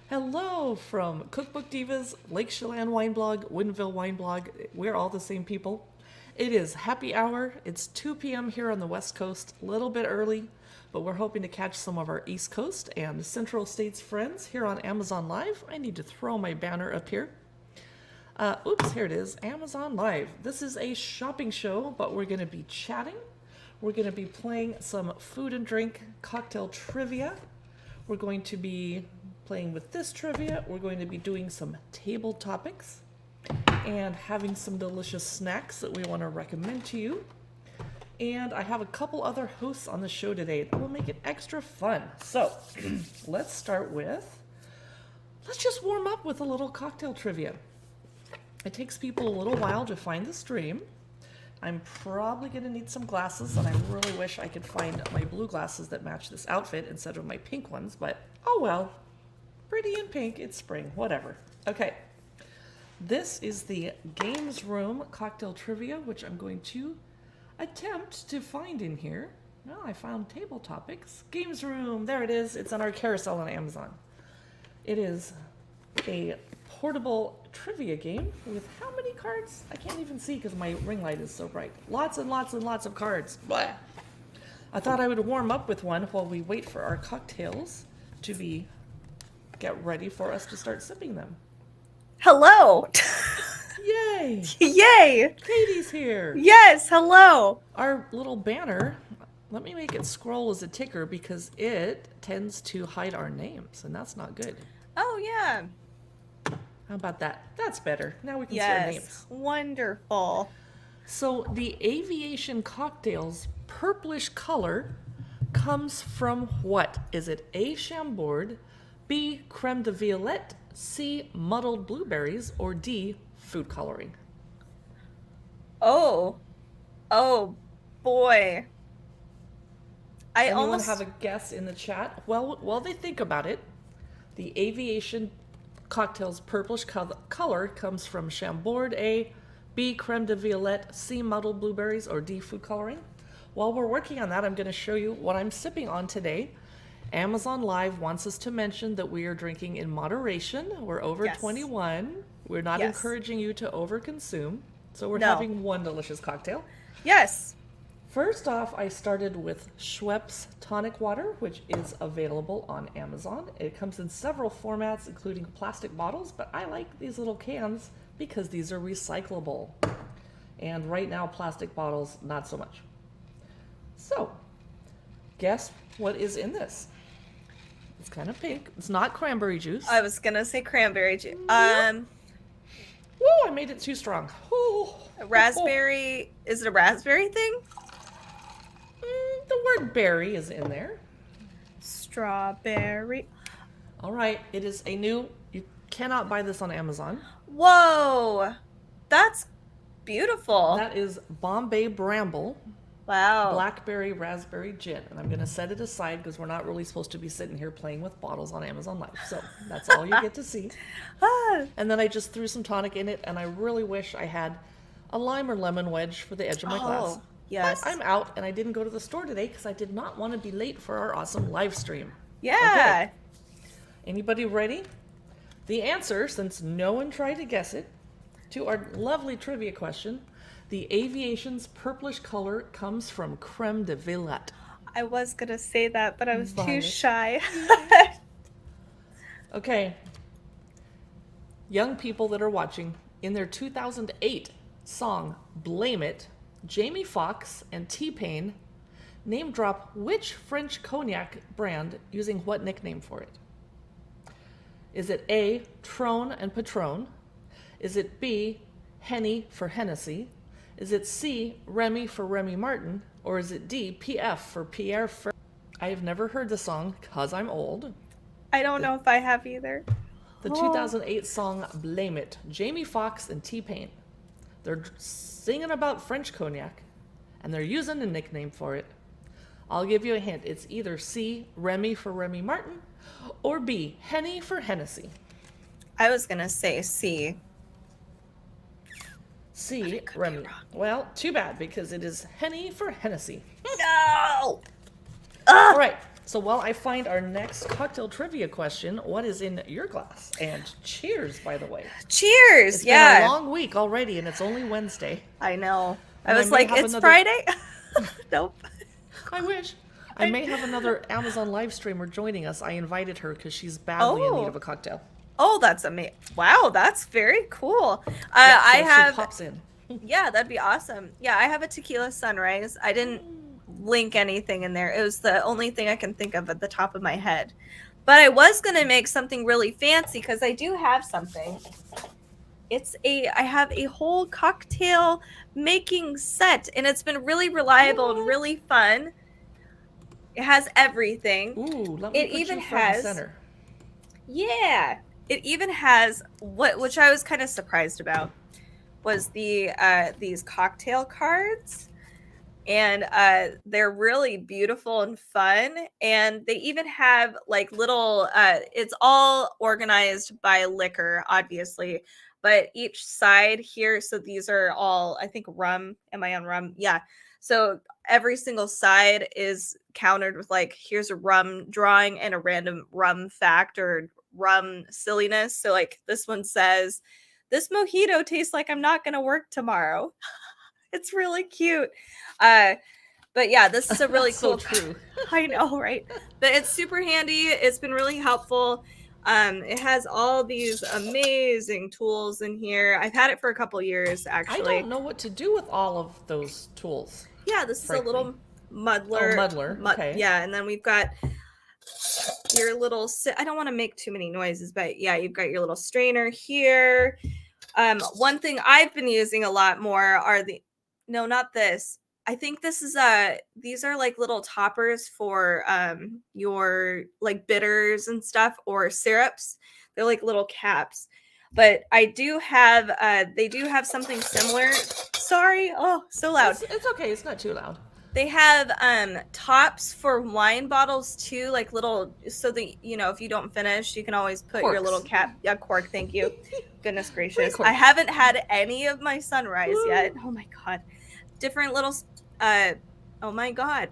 Hello from Cookbook Divas, Lake Chelan Wine Blog, Woodinville Wine Blog. We're all the same people. It is happy hour. It's 2 p.m. here on the West Coast, a little bit early, but we're hoping to catch some of our East Coast and Central States friends here on Amazon Live. I need to throw my banner up here. Oops, here it is, Amazon Live. This is a shopping show, but we're going to be chatting. We're going to be playing some food and drink cocktail trivia. We're going to be playing with this trivia. We're going to be doing some table topics and having some delicious snacks that we want to recommend to you. And I have a couple other hosts on the show today that will make it extra fun. So let's just warm up with a little cocktail trivia. It takes people a little while to find the stream. I'm probably going to need some glasses, and I really wish I could find my blue glasses that match this outfit instead of my pink ones, but oh well. Pretty in pink, it's spring, whatever. Okay, this is the Games Room Cocktail Trivia, which I'm going to attempt to find in here. Well, I found table topics. Games Room, there it is. It's on our carousel on Amazon. It is a portable trivia game with how many cards? I can't even see because my ring light is so bright. Lots and lots and lots of cards. Blah. I thought I would warm up with one while we wait for our cocktails to get ready for us to start sipping them. Hello! Yay! Yay! Katie's here! Yes, hello! Our little banner, let me make it scroll as a ticker because it tends to hide our names, and that's not good. Oh, yeah. How about that? That's better. Now we can see our names. Yes, wonderful. So the aviation cocktail's purplish color comes from what? Is it A, Chambord, B, creme de violette, C, muddled blueberries, or D, food coloring? Oh boy. Anyone have a guess in the chat? Well, while they think about it, the aviation cocktail's purplish color comes from Chambord, A, B, creme de violette, C, muddled blueberries, or D, food coloring. While we're working on that, I'm going to show you what I'm sipping on today. Amazon Live wants us to mention that we are drinking in moderation. We're over 21. We're not encouraging you to overconsume. So we're having one delicious cocktail. Yes. First off, I started with Schweppes tonic water, which is available on Amazon. It comes in several formats, including plastic bottles, but I like these little cans because these are recyclable. And right now, plastic bottles, not so much. So, guess what is in this? It's kind of pink. It's not cranberry juice. I was gonna say cranberry juice. Whoa, I made it too strong. Raspberry. Is it a raspberry thing? The word berry is in there. Strawberry. All right, it is a new, you cannot buy this on Amazon. Whoa, that's beautiful. That is Bombay Bramble. Wow. Blackberry Raspberry Gin. And I'm going to set it aside because we're not really supposed to be sitting here playing with bottles on Amazon Live. So that's all you get to see. And then I just threw some tonic in it, and I really wish I had a lime or lemon wedge for the edge of my glass. Yes. But I'm out, and I didn't go to the store today because I did not want to be late for our awesome live stream. Yeah. Okay. Anybody ready? The answer, since no one tried to guess it, to our lovely trivia question, the aviation's purplish color comes from creme de violette. I was going to say that, but I was too shy. Okay. Young people that are watching, in their 2008 song Blame It, Jamie Foxx and T-Pain name drop which French cognac brand using what nickname for it? Is it A, Trône and Patron? Is it B, Henny for Hennessy? Is it C, Remy for Remy Martin? Or is it D, PF for Pierre Fer... I have never heard the song because I'm old. I don't know if I have either. The 2008 song Blame It, Jamie Foxx and T-Pain. They're singing about French cognac, and they're using a nickname for it. I'll give you a hint. It's either C, Remy for Remy Martin, or B, Henny for Hennessy. I was going to say C. C, Remy. Well, too bad, because it is Henny for Hennessy. No! All right. So while I find our next cocktail trivia question, what is in your glass? And cheers, by the way. Cheers. It's Yeah. been a long week already, and it's only Wednesday. I know. And I was may like, have it's another- Friday. Nope. I wish. I may have another Amazon live streamer joining us. I invited her because she's badly in need of a cocktail. Oh, that's amazing. Wow, that's very cool. Yeah, so I have. she pops in. Yeah, that'd be awesome. Yeah, I have a Tequila Sunrise. I didn't link anything in there. It was the only thing I can think of at the top of my head. But I was going to make something really fancy because I do have something. I have a whole cocktail making set, and it's been really reliable and really fun. It has everything. Ooh, let me It put even you front and has- center. Yeah. It even has which I was kind of surprised about was these cocktail cards. And they're really beautiful and fun. And they even have like little it's all organized by liquor, obviously. But each side here, so these are all, I think, rum. Am I on rum? Yeah. So every single side is countered with like, here's a rum drawing and a random rum fact or rum silliness. So like this one says, this mojito tastes like I'm not going to work tomorrow. It's really cute. But yeah, this is a really That's cool. so true. I know, right? But it's super handy. It's been really helpful. It has all these amazing tools in here. I've had it for a couple years, actually. I don't know what to do with all of those tools. Yeah, this is a frankly. little muddler. Oh, muddler. Okay. Yeah, and then we've got your little. I don't want to make too many noises, but yeah, you've got your little strainer here. One thing I've been using a lot more are no, not this. I think this is these are like little toppers for your like bitters and stuff or syrups. They're like little caps. But I do have they do have something similar. Sorry. Oh, so loud. It's okay. It's not too loud. They have tops for wine bottles too, like little, so that if you don't finish, you can always put your Corks. little cap. Yeah, cork. Thank you. Goodness gracious. corks. I haven't had any of my Sunrise yet. Oh my god. Different little oh my god.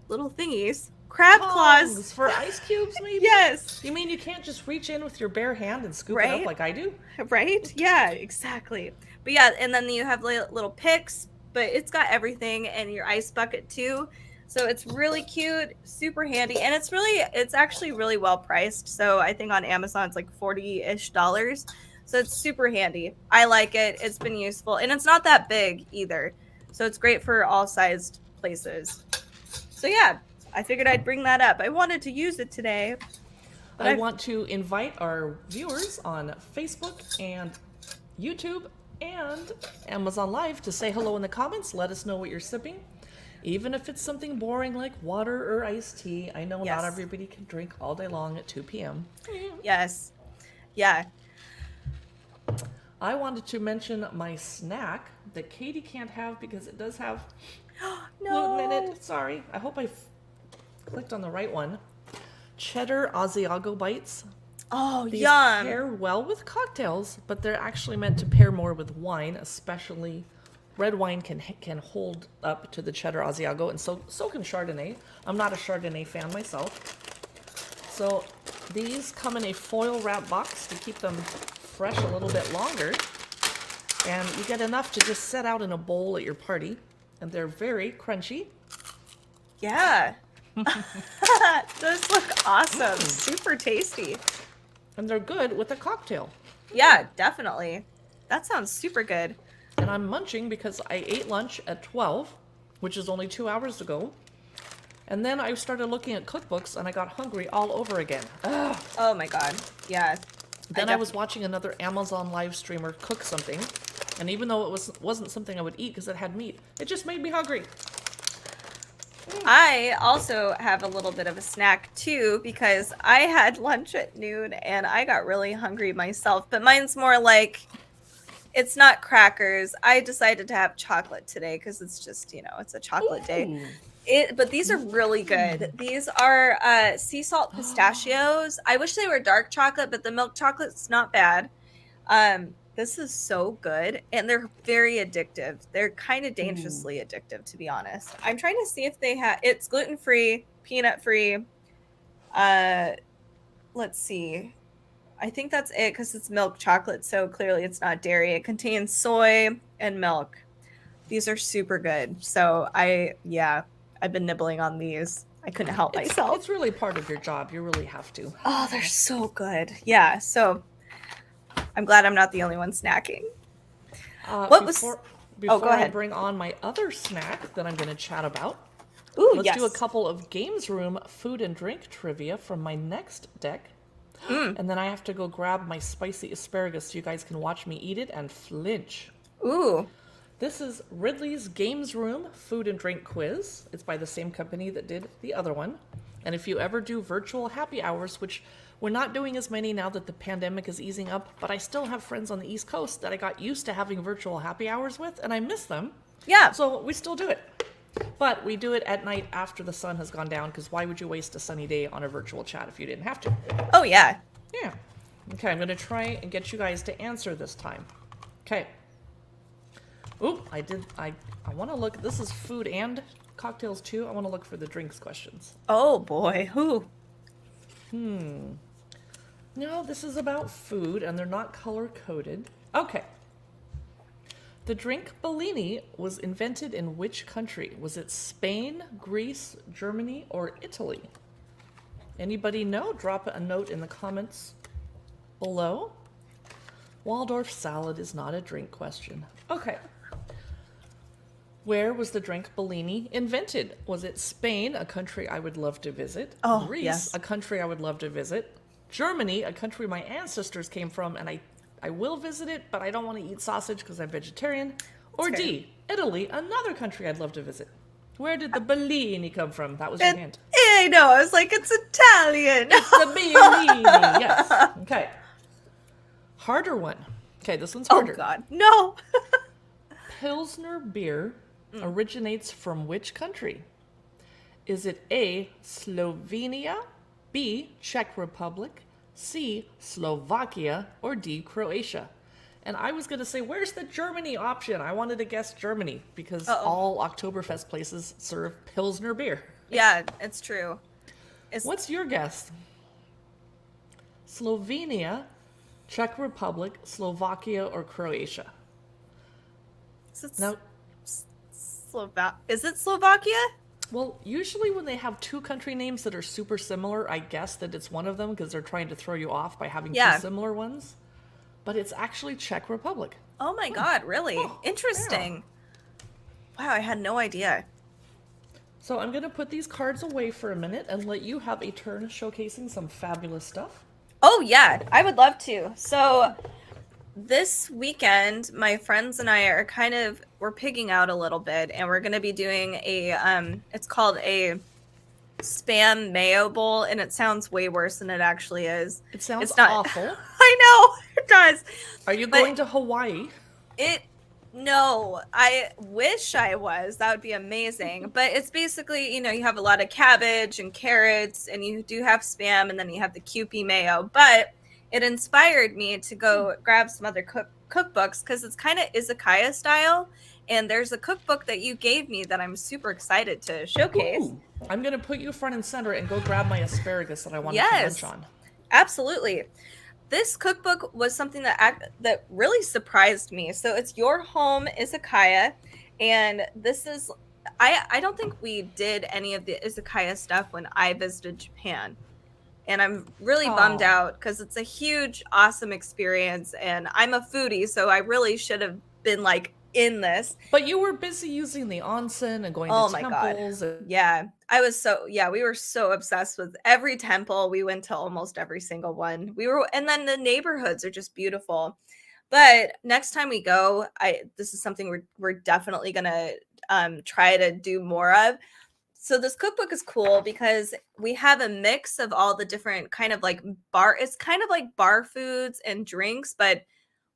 Little thingies. Crab claws. Tongs for ice cubes, maybe? Yes. You mean you can't just reach in with your bare hand and scoop it Right? up like I do? Right? Yeah, exactly. But yeah, and then you have little picks, but it's got everything and your ice bucket too. So it's really cute, super handy, and it's actually really well priced. So I think on Amazon it's like $40-ish. So it's super handy. I like it. It's been useful, and it's not that big either. So it's great for all sized places. So yeah, I figured I'd bring that up. I wanted to use it today. But I want to invite our viewers on Facebook and YouTube and Amazon Live to say hello in the comments. Let us know what you're sipping. Even if it's something boring like water or iced tea. I know Yes. not everybody can drink all day long at 2 p.m. Yes. Yeah. I wanted to mention my snack that Katie can't have because it does have gluten in it. Sorry. I hope I clicked on the right one. Cheddar Asiago bites. Oh, These yum. pair well with cocktails, but they're actually meant to pair more with wine, especially red wine can hold up to the Cheddar Asiago, and so can Chardonnay. I'm not a Chardonnay fan myself. So these come in a foil wrap box to keep them fresh a little bit longer. And you get enough to just set out in a bowl at your party. And they're very crunchy. Yeah. Those look awesome. Super tasty. And they're good with a cocktail. Yeah, definitely. That sounds super good. And I'm munching because I ate lunch at 12, which is only 2 hours ago. And then I started looking at cookbooks and I got hungry all over again. Ugh. Oh my god. Yeah. Then I was watching another Amazon live streamer cook something. And even though it wasn't something I would eat because it had meat, it just made me hungry. I also have a little bit of a snack too because I had lunch at noon and I got really hungry myself. But mine's more like, it's not crackers. I decided to have chocolate today because it's just, it's a chocolate day. But these are really good. These are sea salt pistachios. I wish they were dark chocolate, but the milk chocolate's not bad. This is so good, and they're very addictive. They're kind of dangerously addictive, to be honest. I'm trying to see if they have. It's gluten-free, peanut-free, Let's see. I think that's it because it's milk chocolate, so clearly it's not dairy. It contains soy and milk. These are super good. So I've been nibbling on these. I couldn't help myself. It's really part of your job. You really have to. Oh, they're so good. Yeah. So I'm glad I'm not the only one snacking. Before go I ahead. bring on my other snack that I'm going to chat about, Ooh, let's yes. do a couple of Games Room food and drink trivia from my next deck. And then I have to go grab my spicy asparagus so you guys can watch me eat it and flinch. Ooh. This is Ridley's Games Room Food and Drink Quiz. It's by the same company that did the other one. And if you ever do virtual happy hours, which we're not doing as many now that the pandemic is easing up, but I still have friends on the East Coast that I got used to having virtual happy hours with, and I miss them. Yeah. So we still do it. But we do it at night after the sun has gone down, because why would you waste a sunny day on a virtual chat if you didn't have to? Oh, yeah. Yeah. Okay, I'm going to try and get you guys to answer this time. Okay. Oop, I want to look. This is food and cocktails too. I want to look for the drinks questions. Oh, boy. Who? No, this is about food and they're not color coded. Okay. The drink Bellini was invented in which country? Was it Spain, Greece, Germany, or Italy? Anybody know? Drop a note in the comments below. Waldorf salad is not a drink question. Okay. Where was the drink Bellini invented? Was it Spain, a country I would love to visit? Oh, Greece, yes. a country I would love to visit? Germany, a country my ancestors came from, and I will visit it, but I don't want to eat sausage because I'm vegetarian. Or fair. D, Italy, another country I'd love to visit. Where did the Bellini come from? That was your hint. I know. I was like, it's Italian. The Bellini, yes. Okay. Harder one. Okay, this one's harder. Oh, God. No. Pilsner beer originates from which country? Is it A, Slovenia, B, Czech Republic, C, Slovakia, or D, Croatia? And I was going to say, where's the Germany option? I wanted to guess Germany because all Oktoberfest places serve Pilsner beer. Yeah, it's true. What's your guess? Slovenia, Czech Republic, Slovakia, or Croatia? Now, Is it Slovakia? well, usually when they have two country names that are super similar, I guess that it's one of them because they're trying to throw you off by having two similar ones. But it's actually Czech Republic. Oh my God, really? Interesting. Yeah. Wow, I had no idea. So I'm going to put these cards away for a minute and let you have a turn showcasing some fabulous stuff. Oh yeah, I would love to. So this weekend, my friends and I are we're pigging out a little bit, and we're going to be doing it's called a Spam Mayo Bowl, and it sounds way worse than it actually is. It sounds it's not awful. I know, it does. Are you going to Hawaii? No, I wish I was. That would be amazing. But it's basically, you have a lot of cabbage and carrots, and you do have Spam, and then you have the Kewpie mayo. But it inspired me to go grab some other cookbooks because it's kind of izakaya style. And there's a cookbook that you gave me that I'm super excited to showcase. Ooh, I'm going to put you front and center and go grab my asparagus that I wanted to munch on. Absolutely. This cookbook was something that really surprised me. So it's Your Home Izakaya, and this is I don't think we did any of the izakaya stuff when I visited Japan. And I'm really bummed out because it's a huge, awesome experience, and I'm a foodie, so I really should have been like in this. But you were busy using the onsen and going to temples. Yeah. We were so obsessed with every temple. We went to almost every single one. And then the neighborhoods are just beautiful. But next time we go, this is something we're definitely gonna try to do more of. So this cookbook is cool because we have a mix of all the different kind of like it's kind of like bar foods and drinks, but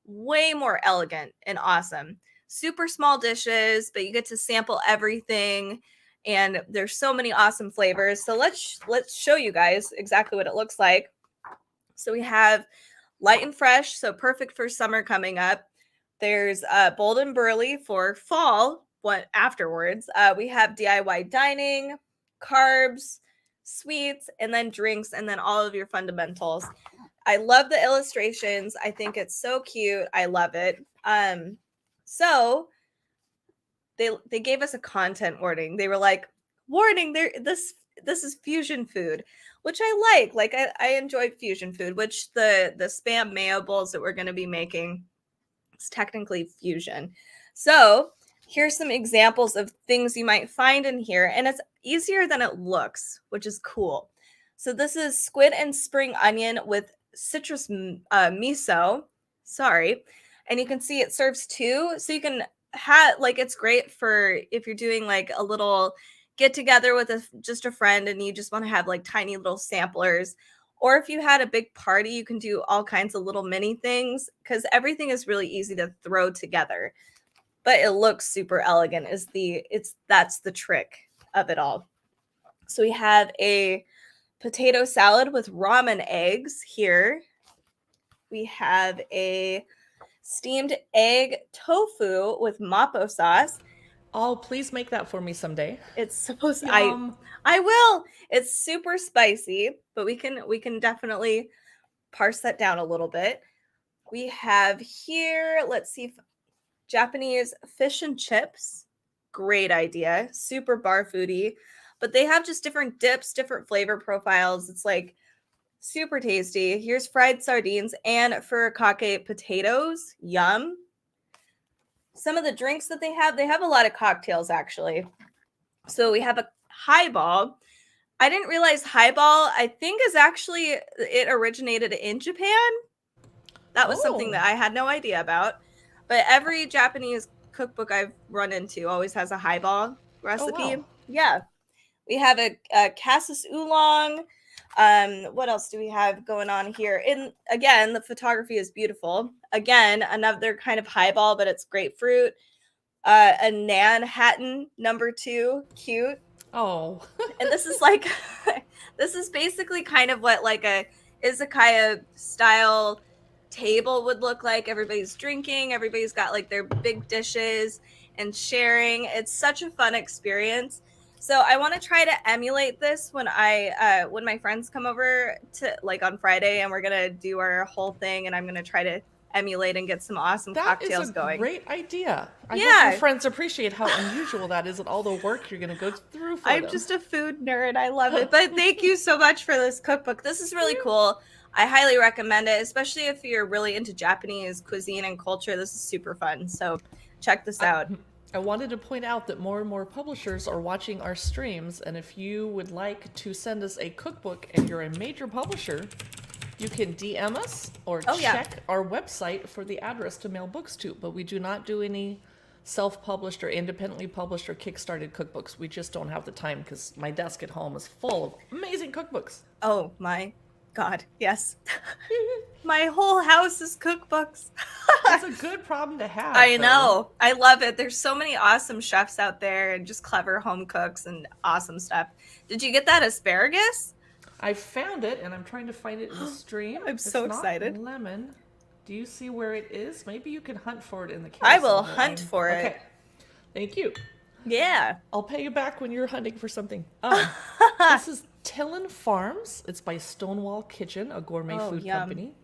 way more elegant and awesome. Super small dishes, but you get to sample everything, and there's so many awesome flavors. So let's show you guys exactly what it looks like. So we have light and fresh, so perfect for summer coming up. There's bold and burly for fall. What afterwards? We have DIY dining, carbs, sweets, and then drinks, and then all of your fundamentals. I love the illustrations. I think it's so cute. I love it. So they gave us a content warning. They were like, warning, this is fusion food, which I like. Like I enjoy fusion food, which the spam mayo bowls that we're going to be making is technically fusion. So here's some examples of things you might find in here, and it's easier than it looks, which is cool. So this is squid and spring onion with citrus miso. Sorry. And you can see it serves two, so you can have, like, it's great for if you're doing like a little get together with just a friend and you just want to have like tiny little samplers, or if you had a big party, you can do all kinds of little mini things because everything is really easy to throw together, but it looks super elegant. That's the trick of it all. So we have a potato salad with ramen eggs here. We have a steamed egg tofu with mapo sauce. Oh, please make that for me someday. It's supposed to, I will. It's super spicy, but we can definitely parse that down a little bit. We have here, let's see, Japanese fish and chips. Great idea. Super bar foodie. But they have just different dips, different flavor profiles. It's like super tasty. Here's fried sardines and furikake potatoes. Yum. Some of the drinks that they have a lot of cocktails actually. So we have a highball. I didn't realize highball, I think, is actually, it originated in Japan. That was something that I had no idea about. But every Japanese cookbook I've run into always has a highball recipe. Oh, wow. Yeah. We have a cassis oolong. What else do we have going on here? And again, the photography is beautiful. Again, another kind of highball, but it's grapefruit. A Manhattan #2, cute. Oh. And this is like, this is basically kind of what like a izakaya style table would look like. Everybody's drinking, everybody's got like their big dishes and sharing. It's such a fun experience. So I want to try to emulate this when when my friends come over to like on Friday, and we're gonna do our whole thing, and I'm gonna try to emulate and get some awesome cocktails going. That is a great idea. I hope your friends appreciate how unusual that is and all the work you're gonna go through for them. I'm just a food nerd. I love it. But thank you so much for this cookbook. This is really cool. I highly recommend it, especially if you're really into Japanese cuisine and culture. This is super fun. So check this out. I wanted to point out that more and more publishers are watching our streams, and if you would like to send us a cookbook and you're a major publisher, you can DM us or check our website for the address to mail books to. But we do not do any self-published or independently published or kickstarted cookbooks. We just don't have the time because my desk at home is full of amazing cookbooks. Oh my God, yes. My whole house is cookbooks. That's a good problem to have. I know. I love it. There's so many awesome chefs out there and just clever home cooks and awesome stuff. Did you get that asparagus? I found it, and I'm trying to find it in the stream. I'm so excited. Lemon. Do you see where it is? Maybe you can hunt for it in the case. I will hunt for it. Okay. Thank you. Yeah. I'll pay you back when you're hunting for something. This is Tillin Farms. It's by Stonewall Kitchen, a gourmet food company.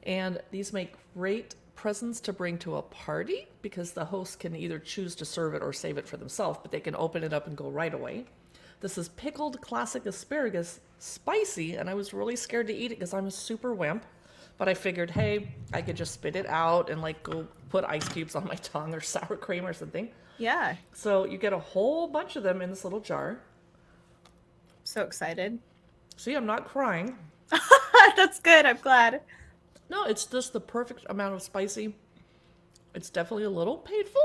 And these make great presents to bring to a party because the host can either choose to serve it or save it for themselves, but they can open it up and go right away. This is pickled classic asparagus, spicy, and I was really scared to eat it because I'm a super wimp. But I figured, hey, I could just spit it out and like go put ice cubes on my tongue or sour cream or something. Yeah. So you get a whole bunch of them in this little jar. So excited. See, I'm not crying. That's good. I'm glad. No, it's just the perfect amount of spicy. It's definitely a little painful,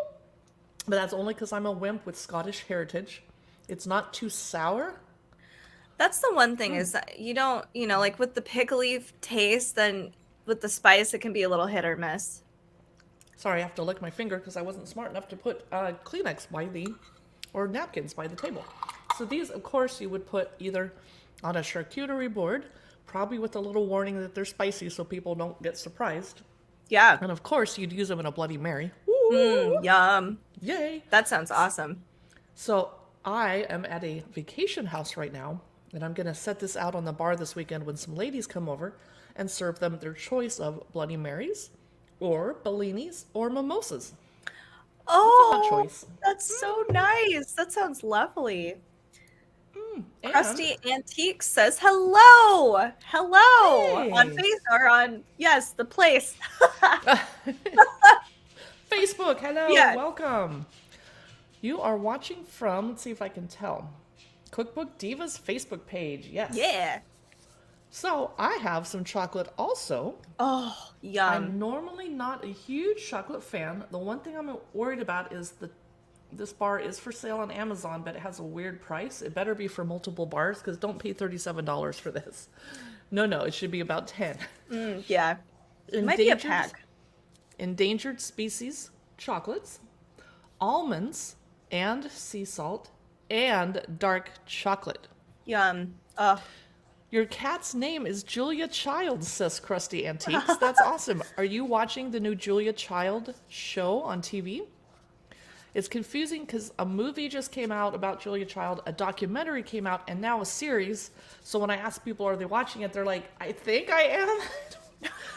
but that's only because I'm a wimp with Scottish heritage. It's not too sour. That's the one thing is that you don't, like with the pickly taste, then with the spice, it can be a little hit or miss. Sorry, I have to lick my finger because I wasn't smart enough to put Kleenex or napkins by the table. So these, of course, you would put either on a charcuterie board, probably with a little warning that they're spicy so people don't get surprised. Yeah. And of course, you'd use them in a Bloody Mary. Yum. Yay. That sounds awesome. So I am at a vacation house right now, And I'm going to set this out on the bar this weekend when some ladies come over and serve them their choice of Bloody Marys or Bellinis or mimosas. Oh, choice. that's so nice. That sounds lovely. And Crusty Antiques says hello. Hello. Hey. On face or on, yes, the place. Facebook, hello, Yeah. welcome. You are watching from, let's see if I can tell, Cookbook Divas Facebook page, yes. Yeah. So I have some chocolate also. Oh, yum. I'm normally not a huge chocolate fan. The one thing I'm worried about is this bar is for sale on Amazon, but it has a weird price. It better be for multiple bars, because don't pay $37 for this. No, it should be about 10. Yeah. It might be a pack. Endangered species chocolates, almonds, and sea salt, and dark chocolate. Yum. Your cat's name is Julia Child, says Crusty Antiques. That's awesome. Are you watching the new Julia Child show on TV? It's confusing because a movie just came out about Julia Child, a documentary came out, and now a series. So when I ask people, are they watching it? They're like, I think I am.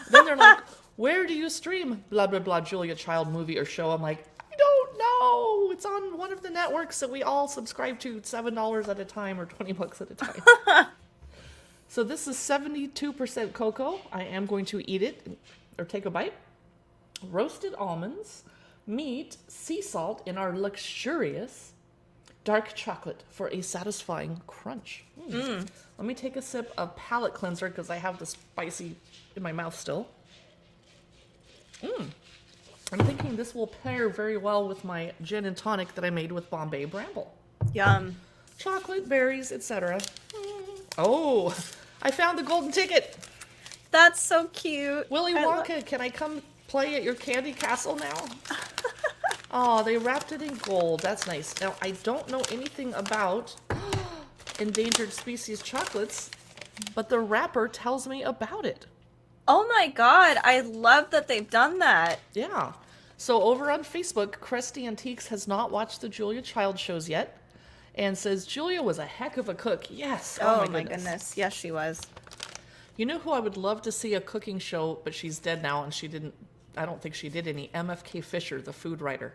Then they're like, where do you stream blah, blah, blah, Julia Child movie or show? I'm like, I don't know. It's on one of the networks that we all subscribe to $7 at a time or $20 at a time. So this is 72% cocoa. I am going to eat it or take a bite. Roasted almonds, meat, sea salt in our luxurious dark chocolate for a satisfying crunch. Let me take a sip of palate cleanser because I have the spicy in my mouth still. I'm thinking this will pair very well with my gin and tonic that I made with Bombay Bramble. Yum. Chocolate, berries, etc. Oh, I found the golden ticket. That's so cute. Willy Wonka, can I come play at your candy castle now? Oh, they wrapped it in gold. That's nice. Now, I don't know anything about endangered species chocolates, but the wrapper tells me about it. Oh my god, I love that they've done that. Yeah. So over on Facebook, Crusty Antiques has not watched the Julia Child shows yet and says Julia was a heck of a cook. Yes. Oh my goodness. Yes, she was. You know who I would love to see a cooking show, but she's dead now and I don't think she did any. MFK Fisher, the food writer.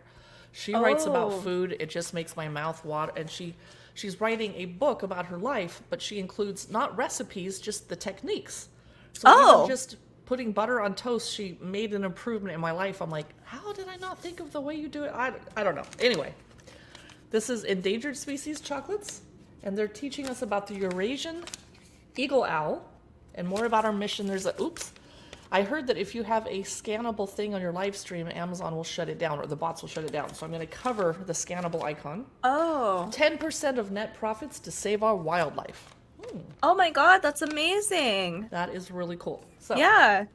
She writes about food. It just makes my mouth water. And she's writing a book about her life, but she includes not recipes, just the techniques. So even just putting butter on toast, she made an improvement in my life. I'm like, how did I not think of the way you do it? I don't know. Anyway, this is Endangered Species Chocolates, and they're teaching us about the Eurasian eagle owl and more about our mission. I heard that if you have a scannable thing on your live stream, Amazon will shut it down or the bots will shut it down. So I'm going to cover the scannable icon. 10% of net profits to save our wildlife. Oh my god, that's amazing. That is really cool. So Yeah.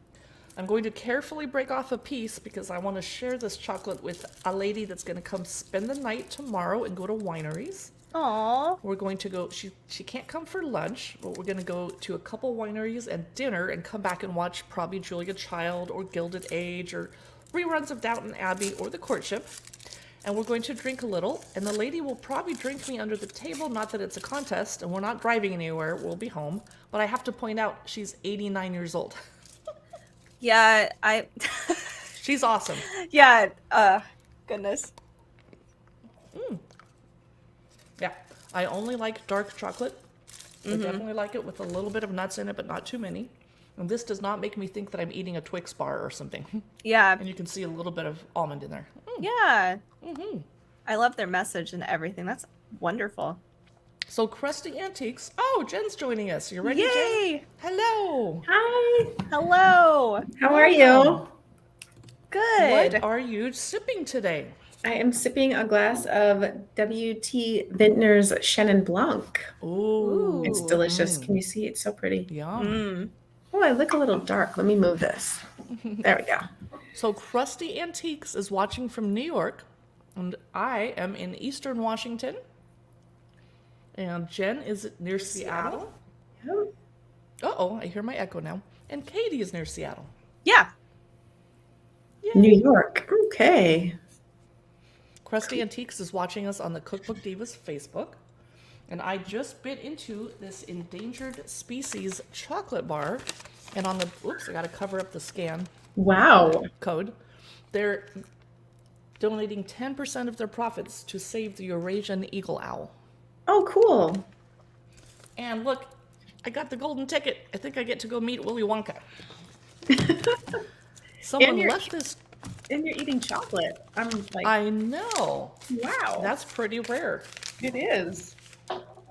I'm going to carefully break off a piece because I want to share this chocolate with a lady that's going to come spend the night tomorrow and go to wineries. Aww. We're going to go, she can't come for lunch, but we're going to go to a couple wineries and dinner and come back and watch probably Julia Child or Gilded Age or reruns of Downton Abbey or The Courtship. And we're going to drink a little, and the lady will probably drink me under the table, not that it's a contest, and we're not driving anywhere, we'll be home. But I have to point out, she's 89 years old. Yeah, She's awesome. Yeah, goodness. Yeah, I only like dark chocolate. I definitely like it with a little bit of nuts in it, but not too many. And this does not make me think that I'm eating a Twix bar or something. Yeah. And you can see a little bit of almond in there. Yeah. I love their message and everything. That's wonderful. So Crusty Antiques. Oh, Jen's joining us. You ready, Yay! Jen? Hello. Hi. Hello. How are you? Good. What are you sipping today? I am sipping a glass of W.T. Vintner's Chenin Blanc. Ooh. It's delicious. Can you see? It's so pretty. Yum. Oh, I look a little dark. Let me move this. There we go. So Crusty Antiques is watching from New York, and I am in Eastern Washington. And Jen is near Seattle. Yep. Uh-oh, I hear my echo now. And Katie is near Seattle. Yeah. Yay. New York. Okay. Crusty Antiques is watching us on the Cookbook Divas Facebook. And I just bit into this endangered species chocolate bar. And on the, oops, I got to cover up the scan Wow. code. They're donating 10% of their profits to save the Eurasian eagle owl. Oh, cool. And look, I got the golden ticket. I think I get to go meet Willy Wonka. Someone you're- left this. And you're eating chocolate. I'm like, I know. wow. That's pretty rare. It is.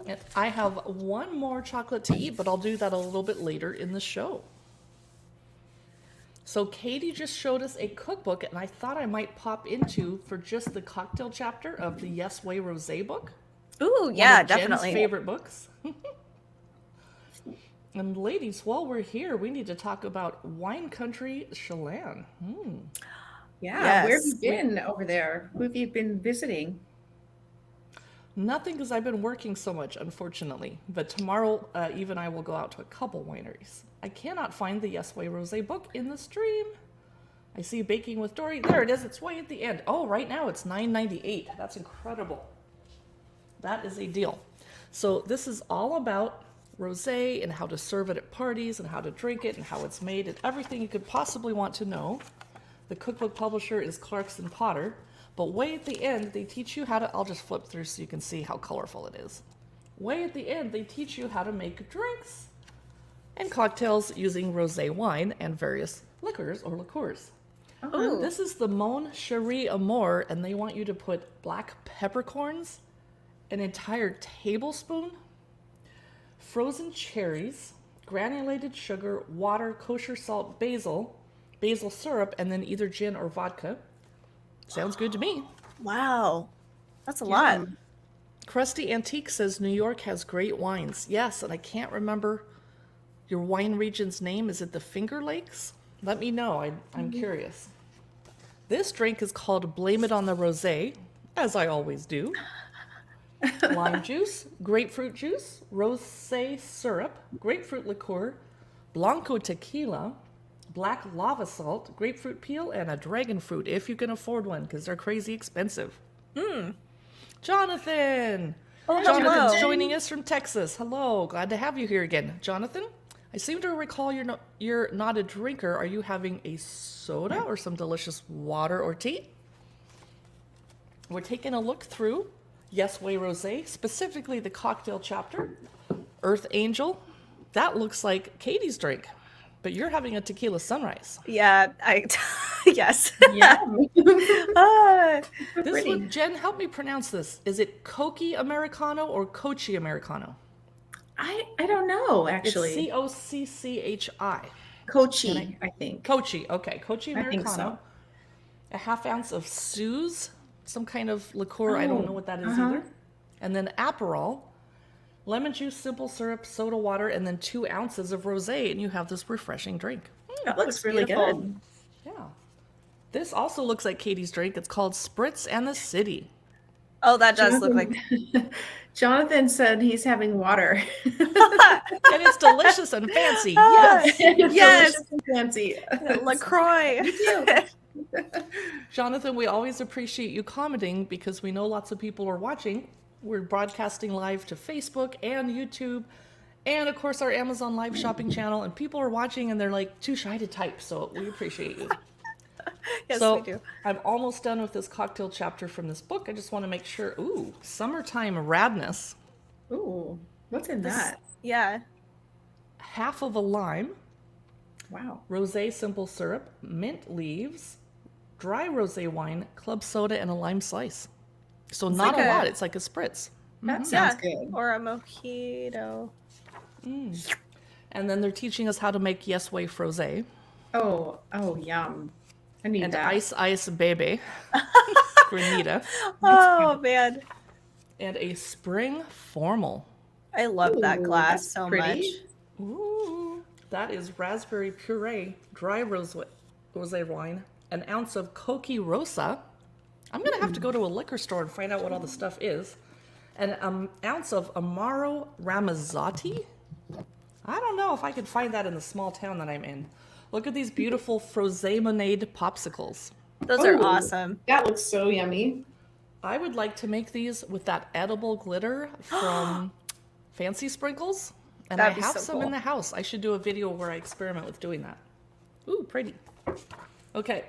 And I have one more chocolate to eat, but I'll do that a little bit later in the show. So Katie just showed us a cookbook, and I thought I might pop into for just the cocktail chapter of the Yes Way Rosé book. Ooh, yeah, One of Jen's definitely. favorite books. And ladies, while we're here, we need to talk about wine country Chelan. Yeah. Where have you Yes. been over there? Who have you been visiting? Nothing, because I've been working so much, unfortunately. But tomorrow, Eve and I will go out to a couple wineries. I cannot find the Yes Way Rosé book in the stream. I see Baking with Dory. There it is. It's way at the end. Oh, right now it's $9.98. That's incredible. That is a deal. So this is all about rosé and how to serve it at parties and how to drink it and how it's made and everything you could possibly want to know. The cookbook publisher is Clarkson Potter. But way at the end, they teach you how to, I'll just flip through so you can see how colorful it is. Way at the end, they teach you how to make drinks and cocktails using rosé wine and various liquors or liqueurs. Ooh. This is the Mon Cherie Amour, and they want you to put black peppercorns, an entire tablespoon, frozen cherries, granulated sugar, water, kosher salt, basil syrup, and then either gin or vodka. Sounds good to me. Wow. That's a lot. Krusty Antique says New York has great wines. Yes, and I can't remember your wine region's name. Is it the Finger Lakes? Let me know. I'm curious. This drink is called Blame It on the Rosé, as I always do. Lime juice, grapefruit juice, rosé syrup, grapefruit liqueur, blanco tequila, black lava salt, grapefruit peel, and a dragon fruit, if you can afford one, because they're crazy expensive. Jonathan! Oh, Jonathan's hello. joining us from Texas. Hello, glad to have you here again. Jonathan, I seem to recall you're not a drinker. Are you having a soda or some delicious water or tea? We're taking a look through Yes Way Rosé, specifically the cocktail chapter. Earth Angel, that looks like Katie's drink, but you're having a Tequila Sunrise. Yeah, yes. Yeah. Ah, This Pretty. one, Jen, help me pronounce this. Is it Cochi Americano or Cochi Americano? I don't know, actually. It's C-O-C-C-H-I. Kochi, I think. Cochi, okay. Cochi I think Americano. so. A half ounce of Suze, some kind of liqueur. I don't know what that is uh-huh. either. And then Aperol, lemon juice, simple syrup, soda water, and then 2 ounces of rosé, and you have this refreshing drink. That looks really beautiful. good. Yeah. This also looks like Katie's drink. It's called Spritz and the City. Oh, that does look like. Jonathan said he's having water. And it's delicious and fancy. Yes. It's Yes. delicious and fancy. LaCroix. Jonathan, we always appreciate you commenting because we know lots of people are watching. We're broadcasting live to Facebook and YouTube and, of course, our Amazon Live shopping channel. And people are watching and they're like too shy to type. So we appreciate you. Yes, So we do. I'm almost done with this cocktail chapter from this book. I just want to make sure. Ooh, summertime radness. Ooh, what's in that? Yeah. Half of a lime, Wow. rosé simple syrup, mint leaves, dry rosé wine, club soda, and a lime slice. So not like a a- lot. It's like a spritz. That sounds Yeah. good. Or a mojito. And then they're teaching us how to make Yes Way Frosé Oh, yum. I need and that. Ice Baby, Granita, Oh, man. and a spring formal. I love that Ooh, glass that's so pretty. much. Ooh, that is raspberry puree, dry rosé wine, an ounce of Coqui Rosa. I'm going to have to go to a liquor store and find out what all the stuff is. And an ounce of Amaro Ramazzotti. I don't know if I could find that in the small town that I'm in. Look at these beautiful Frosé Lemonade popsicles. Those are Ooh. awesome. That looks so yummy. I would like to make these with that edible glitter from Fancy Sprinkles. And That'd I be have so some cool. in the house. I should do a video where I experiment with doing that. Ooh, pretty. Okay,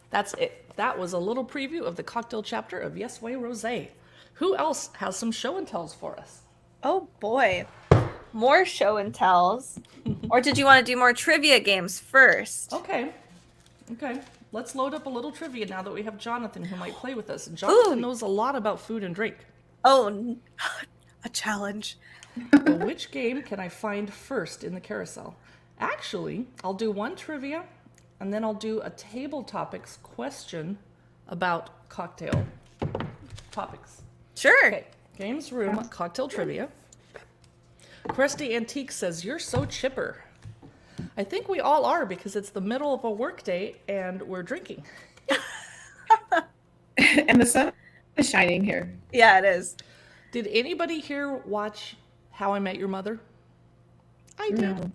that's it. That was a little preview of the cocktail chapter of Yes Way Rosé. Who else has some show and tells for us? Oh boy. More show and tells. Or did you want to do more trivia games first? Okay. Let's load up a little trivia now that we have Jonathan who might play with us. And Jonathan knows a lot about food and drink. Oh, a challenge. Well, which game can I find first in the carousel? Actually, I'll do one trivia, and then I'll do a table topics question about cocktail topics. Sure. Okay, games room, cocktail trivia. Crusty Antique says, "You're so chipper." I think we all are because it's the middle of a work day and we're drinking. And the sun is shining here. Yeah, it is. Did anybody here watch How I Met Your Mother? I did. No.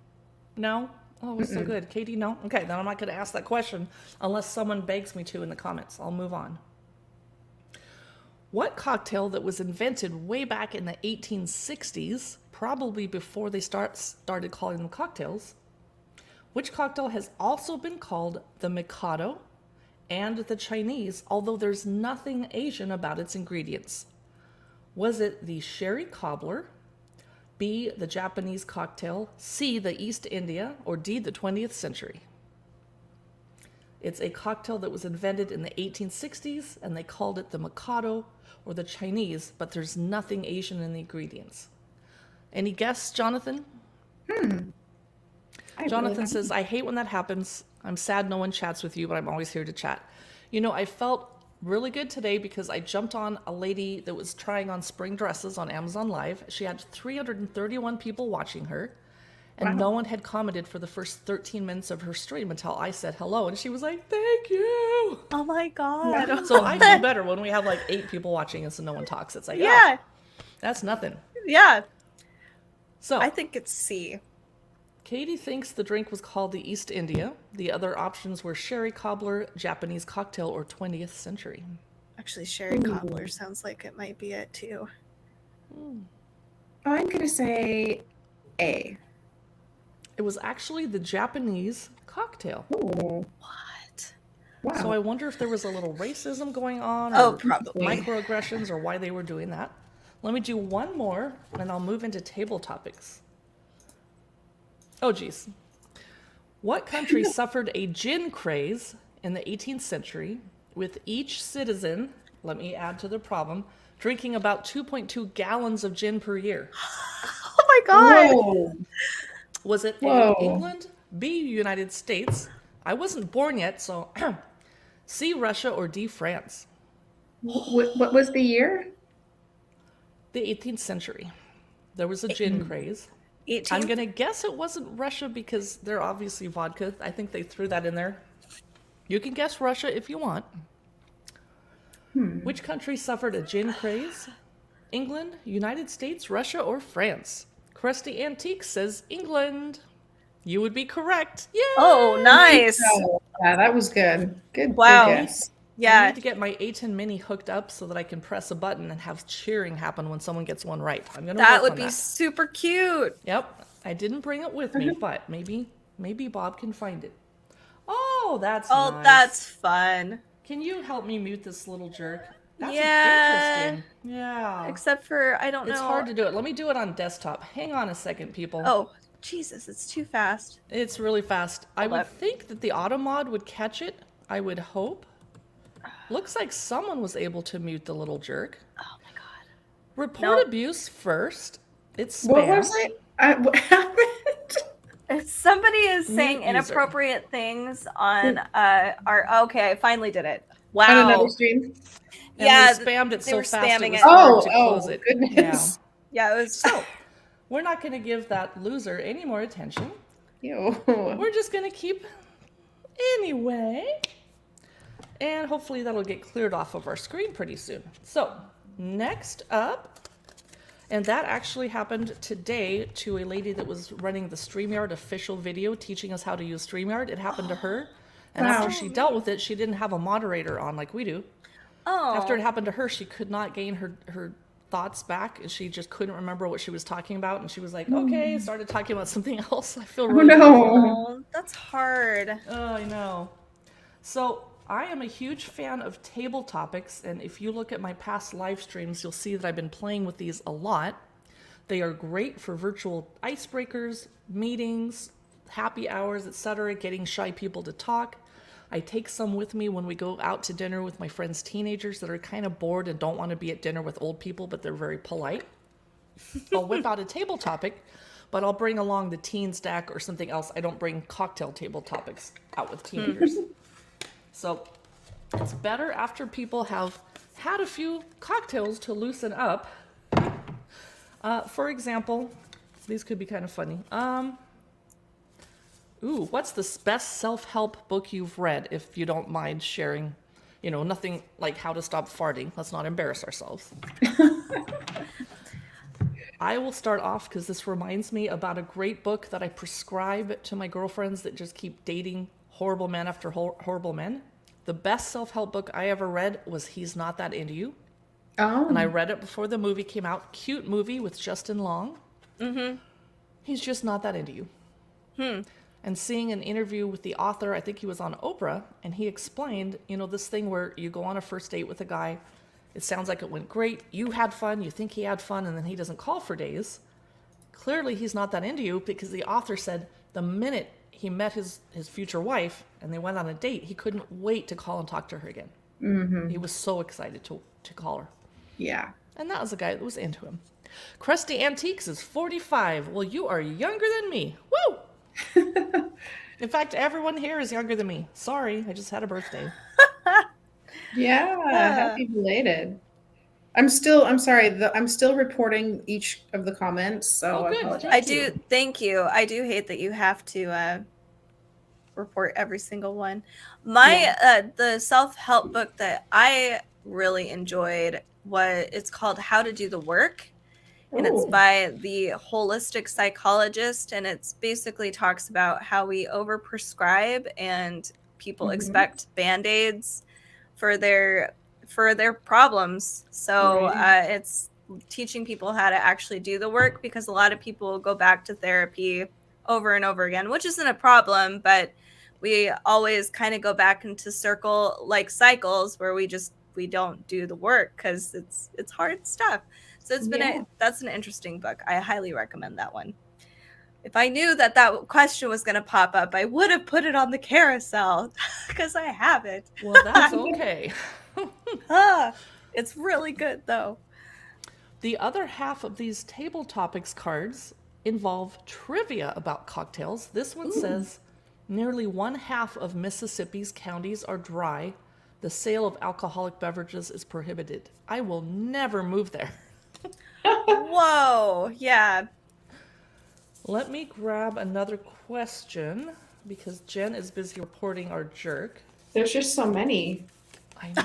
No? Oh, it was so good. Katie, no? Okay, then I'm not going to ask that question unless someone begs me to in the comments. I'll move on. What cocktail that was invented way back in the 1860s, probably before they started calling them cocktails, which cocktail has also been called the Mikado and the Chinese, although there's nothing Asian about its ingredients? Was it the sherry cobbler, B, the Japanese cocktail, C, the East India, or D, the 20th century? It's a cocktail that was invented in the 1860s, and they called it the Mikado or the Chinese, but there's nothing Asian in the ingredients. Any guess, Jonathan? Jonathan says, "I hate when that happens. I'm sad no one chats with you, but I'm always here to chat." You know, I felt really good today because I jumped on a lady that was trying on spring dresses on Amazon Live. She had 331 people watching her, and no one had commented for the first 13 minutes of her stream until I said hello, and she was like, "Thank you." Oh my god. So I feel better when we have like 8 people watching and so no one talks. It's like, Yeah. that's nothing. Yeah. So I think it's C. Katie thinks the drink was called the East India. The other options were sherry cobbler, Japanese cocktail, or 20th century. Actually, sherry cobbler sounds like it might be it too. I'm going to say A. It was actually the Japanese cocktail. Ooh. What? Wow. So I wonder if there was a little racism going on, or Oh, probably. microaggressions, or why they were doing that. Let me do one more, and I'll move into table topics. Oh, geez. What country suffered a gin craze in the 18th century, with each citizen, let me add to the problem, drinking about 2.2 gallons of gin per year? Oh my god. Whoa. Was it Whoa. A, England, B, United States? I wasn't born yet, so C, Russia, or D, France? What was the year? The 18th century. There was a gin craze. 18. I'm going to guess it wasn't Russia because they're obviously vodka. I think they threw that in there. You can guess Russia if you want. Which country suffered a gin craze? England, United States, Russia, or France? Crusty Antique says England. You would be correct. Yeah. Oh, nice. Oh, yeah, that was good. Good. Wow. Good guess. I Yeah. need to get my A10 Mini hooked up so that I can press a button and have cheering happen when someone gets one right. I'm gonna That work would on be super cute. Yep. I didn't bring it with me, but maybe Bob can find it. Oh, that's Oh, nice. that's fun. Can you help me mute this little jerk? That's Yeah. interesting. Yeah. Except for, I don't know. It's hard to do it. Let me do it on desktop. Hang on a second, people. Oh, Jesus, it's too fast. It's really fast. I would Hold up. think that the auto mod would catch it. I would hope. Looks like someone was able to mute the little jerk. Oh my god. Report Nope. abuse first. It's spam. What was it? What happened? If somebody is saying Mute user. inappropriate things on our okay, I finally did it. On Wow. another stream? And Yeah, they spammed it they so were fast spamming it was it. hard to close it. Goodness. Yeah, it was So, we're not going to give that loser any more attention. Ew. We're just going to keep anyway. And hopefully that'll get cleared off of our screen pretty soon. So, next up, and that actually happened today to a lady that was running the StreamYard official video teaching us how to use StreamYard. It happened to her. And Wow. after she dealt with it, she didn't have a moderator on like we do. After it Oh. happened to her, she could not gain her thoughts back, and she just couldn't remember what she was talking about, and she was like, okay, started talking about something else. I feel really bad for her. Oh, that's hard. Oh, I know. So I am a huge fan of table topics, and if you look at my past live streams, you'll see that I've been playing with these a lot. They are great for virtual icebreakers, meetings, happy hours, etc., getting shy people to talk. I take some with me when we go out to dinner with my friends' teenagers that are kind of bored and don't want to be at dinner with old people, but they're very polite. I'll whip out a table topic, but I'll bring along the teen stack or something else. I don't bring cocktail table topics out with teenagers. So it's better after people have had a few cocktails to loosen up. For example, these could be kind of funny. What's the best self-help book you've read, if you don't mind sharing? You know, nothing like How to Stop Farting. Let's not embarrass ourselves. I will start off because this reminds me about a great book that I prescribe to my girlfriends that just keep dating horrible men after horrible men. The best self-help book I ever read was He's Not That Into You. Oh. And I read it before the movie came out. Cute movie with Justin Long. Mm-hmm. He's just not that into you. And seeing an interview with the author, I think he was on Oprah, and he explained, you know, this thing where you go on a first date with a guy, it sounds like it went great, you had fun, you think he had fun, and then he doesn't call for days. Clearly he's not that into you, because the author said the minute he met his future wife and they went on a date, he couldn't wait to call and talk to her again. Mm-hmm. He was so excited to call her. Yeah. And that was a guy that was into him. Crusty Antiques is 45. Well, you are younger than me. Woo! In fact, everyone here is younger than me. Sorry, I just had a birthday. Yeah. Happy belated. I'm still reporting each of the comments, so Oh, I good. apologize. I do. Thank you. I do hate that you have to report every single one. The self-help book that I really enjoyed it's called How to Do the Work, and it's Ooh. by the holistic psychologist, and it's basically talks about how we overprescribe and people expect band-aids for their problems. So Right. it's teaching people how to actually do the work, because a lot of people go back to therapy over and over again, which isn't a problem, but we always kind of go back into cycles where we don't do the work because it's hard stuff. So that's an interesting book. I highly recommend that one. If I knew that question was going to pop up, I would have put it on the carousel because I have it. Well, that's okay. It's really good though. The other half of these table topics cards involve trivia about cocktails. This one says, nearly 1/2 of Mississippi's counties are dry. The sale of alcoholic beverages is prohibited. I will never move there. Whoa, yeah. Let me grab another question because Jen is busy reporting our jerk. There's just so many. I know.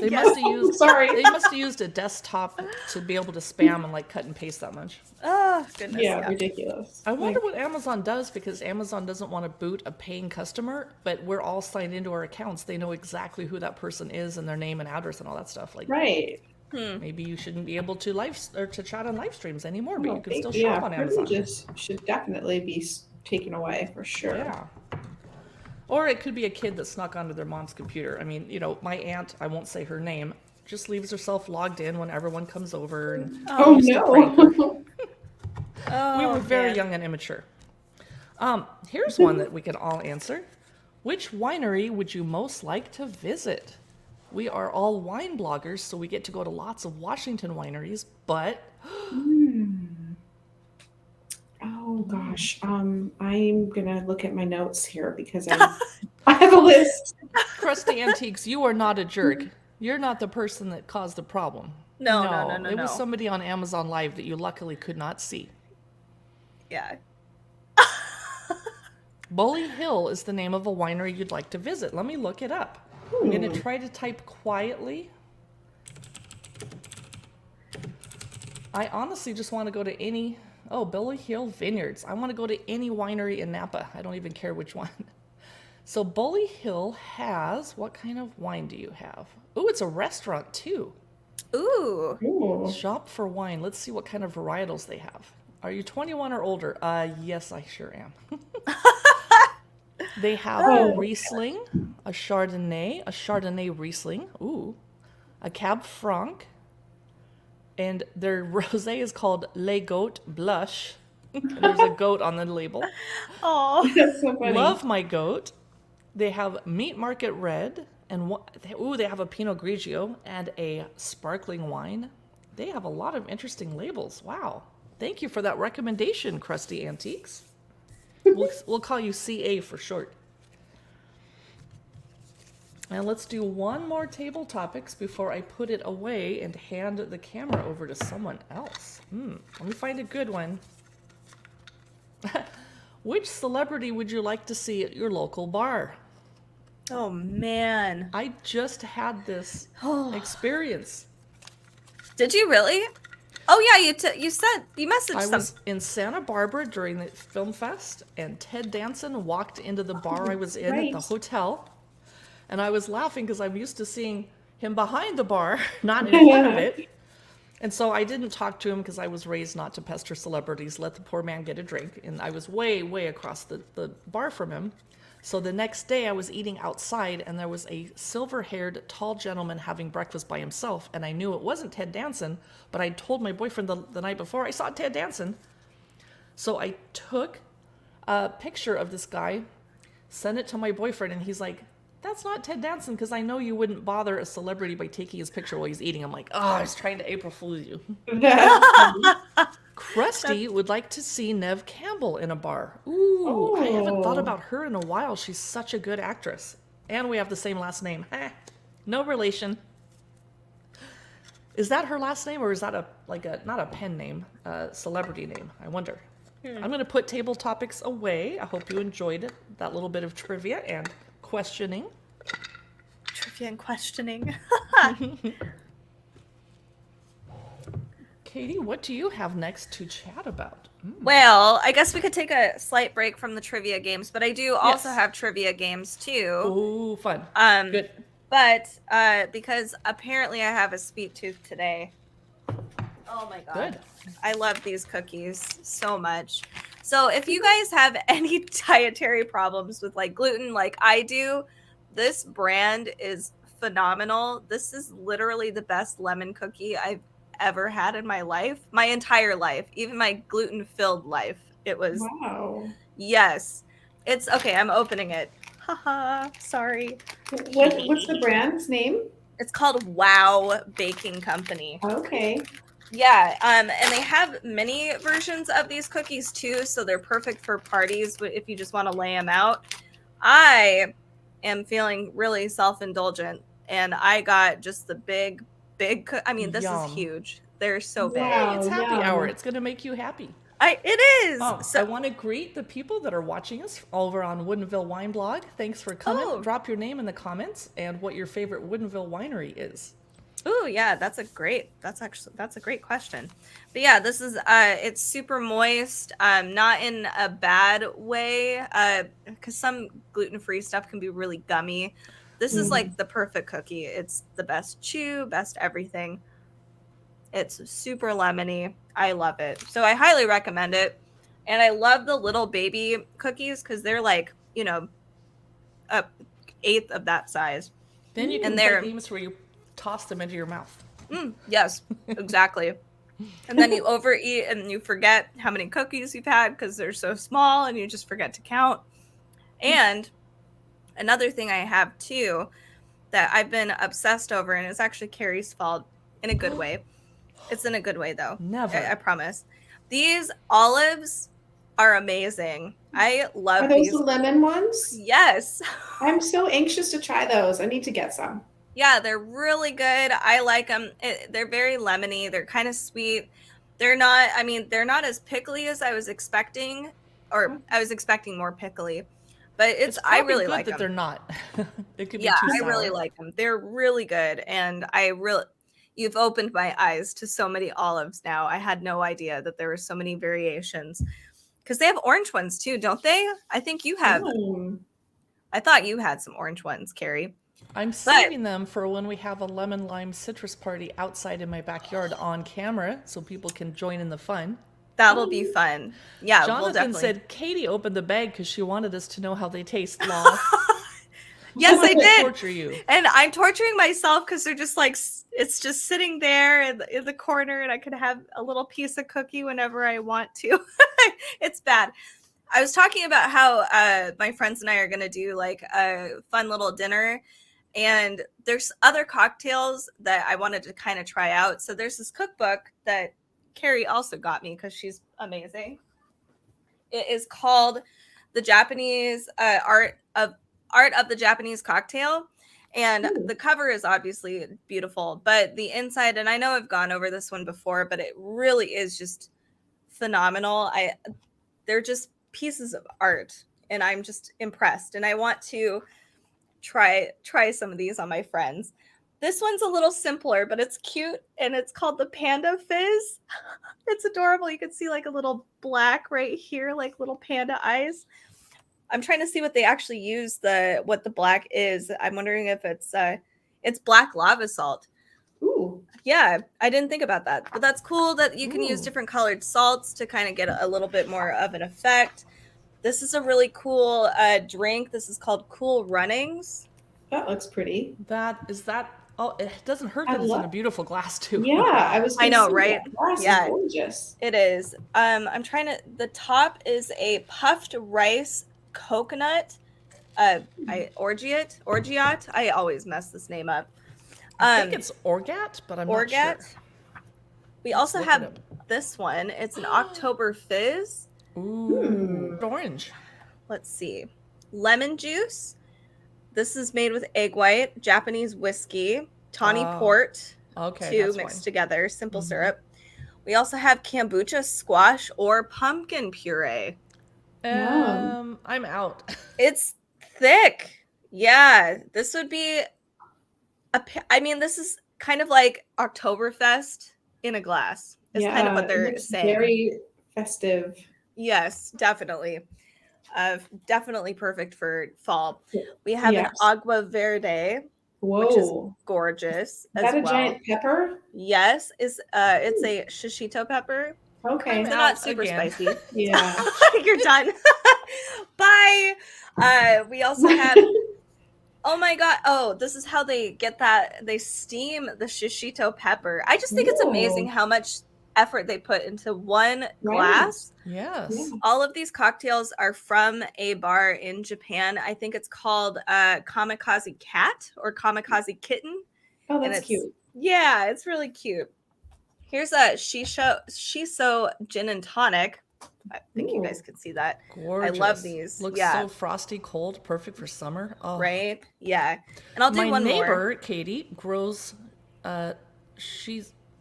They must have used Sorry. They must have used a desktop to be able to spam and like cut and paste that much. Oh, goodness. Yeah, ridiculous. I wonder what Amazon does, because Amazon doesn't want to boot a paying customer, but we're all signed into our accounts. They know exactly who that person is and their name and address and all that stuff. Like, Right. maybe you shouldn't be able to to chat on live streams anymore, but No, you can still shop on Amazon. privileges should definitely be taken away for sure. Yeah. Or it could be a kid that snuck onto their mom's computer. I mean, you know, my aunt, I won't say her name, just leaves herself logged in when everyone comes over. And Oh used to prank her. no. Oh, We were very man. young and immature. Here's one that we can all answer. Which winery would you most like to visit? We are all wine bloggers, so we get to go to lots of Washington wineries, but Oh gosh. I'm gonna look at my notes here because I have a list. Crusty Antiques, you are not a jerk. You're not the person that caused the problem. No. It was somebody on Amazon Live that you luckily could not see. Yeah. Bully Hill is the name of a winery you'd like to visit. Let me look it up. I'm going to try to type quietly. I honestly just want to go to any... Oh, Bully Hill Vineyards. I want to go to any winery in Napa. I don't even care which one. So Bully Hill has, what kind of wine do you have? Oh, it's a restaurant too. Ooh. Ooh. Shop for wine. Let's see what kind of varietals they have. Are you 21 or older? Yes, I sure am. They have a Riesling, a Chardonnay Riesling, ooh, a Cab Franc, and their rosé is called Les Goat Blush. There's a goat on the label. Oh. That's so funny. Love my goat. They have Meat Market Red, and they have a Pinot Grigio and a sparkling wine. They have a lot of interesting labels. Wow. Thank you for that recommendation, Krusty Antiques. We'll call you CA for short. And let's do one more table topics before I put it away and hand the camera over to someone else. Let me find a good one. Which celebrity would you like to see at your local bar? Oh man. I just had this experience. Did you really? Oh yeah, you said you messaged I some. was in Santa Barbara during the film fest, and Ted Danson walked into the bar I was in at the right. hotel, and I was laughing because I'm used to seeing him behind the bar, not in front of it. And so I didn't talk to him because I was raised not to pester celebrities, let the poor man get a drink, and I was way, way across the bar from him. So the next day I was eating outside, and there was a silver-haired, tall gentleman having breakfast by himself, and I knew it wasn't Ted Danson, but I told my boyfriend the night before I saw Ted Danson. So I took a picture of this guy, sent it to my boyfriend, and he's like, that's not Ted Danson, because I know you wouldn't bother a celebrity by taking his picture while he's eating. I'm like, I was trying to April Fool you. Krusty would like to see Neve Campbell in a bar. Ooh, I haven't thought about her in a while. She's such a good actress. And we have the same last name. No relation. Is that her last name, or is that not a pen name, a celebrity name? I wonder. I'm going to put table topics away. I hope you enjoyed that little bit of trivia and questioning. Trivia and questioning. Katie, what do you have next to chat about? Well, I guess we could take a slight break from the trivia games, but I do also have trivia games too. Ooh, fun. Good. But because apparently I have a sweet tooth today. Oh my god. Good. I love these cookies so much. So if you guys have any dietary problems with like gluten like I do, this brand is phenomenal. This is literally the best lemon cookie I've ever had in my life, my entire life, even my gluten-filled life. It was Wow. Yes. It's okay, I'm opening it. Haha, sorry. What's the brand's name? It's called Wow Baking Company. Okay. Yeah, and they have many versions of these cookies too, so they're perfect for parties if you just want to lay them out. I am feeling really self-indulgent, and I got just the big. I mean, this Yum. is huge. They're so big. Wow. It's happy yum. hour. It's going to make you happy. It is. I So want to greet the people that are watching us over on Woodinville Wine Blog. Thanks for coming. Oh. Drop your name in the comments and what your favorite Woodinville winery is. Ooh, yeah, that's a great question. But yeah, this is it's super moist, not in a bad way, because some gluten-free stuff can be really gummy. This is like the perfect cookie. It's the best chew, best everything. It's super lemony. I love it. So I highly recommend it. And I love the little baby cookies because they're like, a eighth of that size. Then you can And play they're games where you toss them into your mouth. Yes, exactly. And then you overeat and you forget how many cookies you've had because they're so small and you just forget to count. And another thing I have too that I've been obsessed over, and it's actually Carrie's fault in a good way. It's in a good way though. Never. I promise. These olives are amazing. I love Are those these. the lemon ones? Yes. I'm so anxious to try those. I need to get some. Yeah, they're really good. I like them. They're very lemony. They're kind of sweet. They're not as pickly as I was expecting, or I was expecting more pickly. But I really good like that them. they're not. It could be Yeah, too I sour. really like them. They're really good. And you've opened my eyes to so many olives now. I had no idea that there were so many variations. Because they have orange ones too, don't they? I think you have. I thought you had some orange ones, Carrie. I'm saving them for when we have a lemon lime citrus party outside in my backyard on camera so people can join in the fun. That'll be fun. Yeah, we'll Jonathan definitely. said Katie opened the bag because she wanted us to know how they taste, Law. Yes, I did. Torture you. And I'm torturing myself because they're just like, it's just sitting there in the corner, and I could have a little piece of cookie whenever I want to. It's bad. I was talking about how my friends and I are going to do like a fun little dinner, and there's other cocktails that I wanted to kind of try out. So there's this cookbook that Carrie also got me because she's amazing. It is called The Japanese Art of the Japanese Cocktail. And the cover is obviously beautiful, but the inside, and I know I've gone over this one before, but it really is just phenomenal. They're just pieces of art, and I'm just impressed. And I want to try some of these on my friends. This one's a little simpler, but it's cute, and it's called the Panda Fizz. It's adorable. You can see like a little black right here, like little panda eyes. I'm trying to see what they actually use what the black is. I'm wondering if it's black lava salt. Ooh. Yeah, I didn't think about that. But that's cool that you can use different colored salts to kind of get a little bit more of an effect. This is a really cool drink. This is called Cool Runnings. That looks pretty. Oh, it doesn't hurt that it's in a beautiful glass too. Yeah, I know, right? Yeah, is gorgeous. It is. I'm trying to. The top is a puffed rice coconut. Orgeat. I always mess this name up. I think it's Orgat, but I'm not sure. We also have this one. It's an October Fizz. Ooh, orange. Let's see. Lemon juice. This is made with egg white, Japanese whiskey, tawny port, two mixed together, simple syrup. We also have kombucha squash or pumpkin puree. I'm out. It's thick. Yeah, this would be this is kind of like Oktoberfest in a glass. It's kind of what they're saying. Very festive. Yes, definitely. Definitely perfect for fall. We have an Aqua Verde, which is gorgeous. Is that a giant pepper? Yes, it's a shishito pepper. Okay, it's not super spicy. Yeah, you're done. Bye. We also have. Oh my god! Oh, this is how they get that. They steam the shishito pepper. I just think it's amazing how much effort they put into one glass. Yes. Yeah. All of these cocktails are from a bar in Japan. I think it's called Kamikaze Cat or Kamikaze Kitten. Oh, that's cute. Yeah, it's really cute. Here's a shiso gin and tonic. I think you guys can see that. Gorgeous. I love these. Looks so frosty, cold, perfect for summer. Oh. Right? Yeah. And I'll do one more. My neighbor, Katie, grows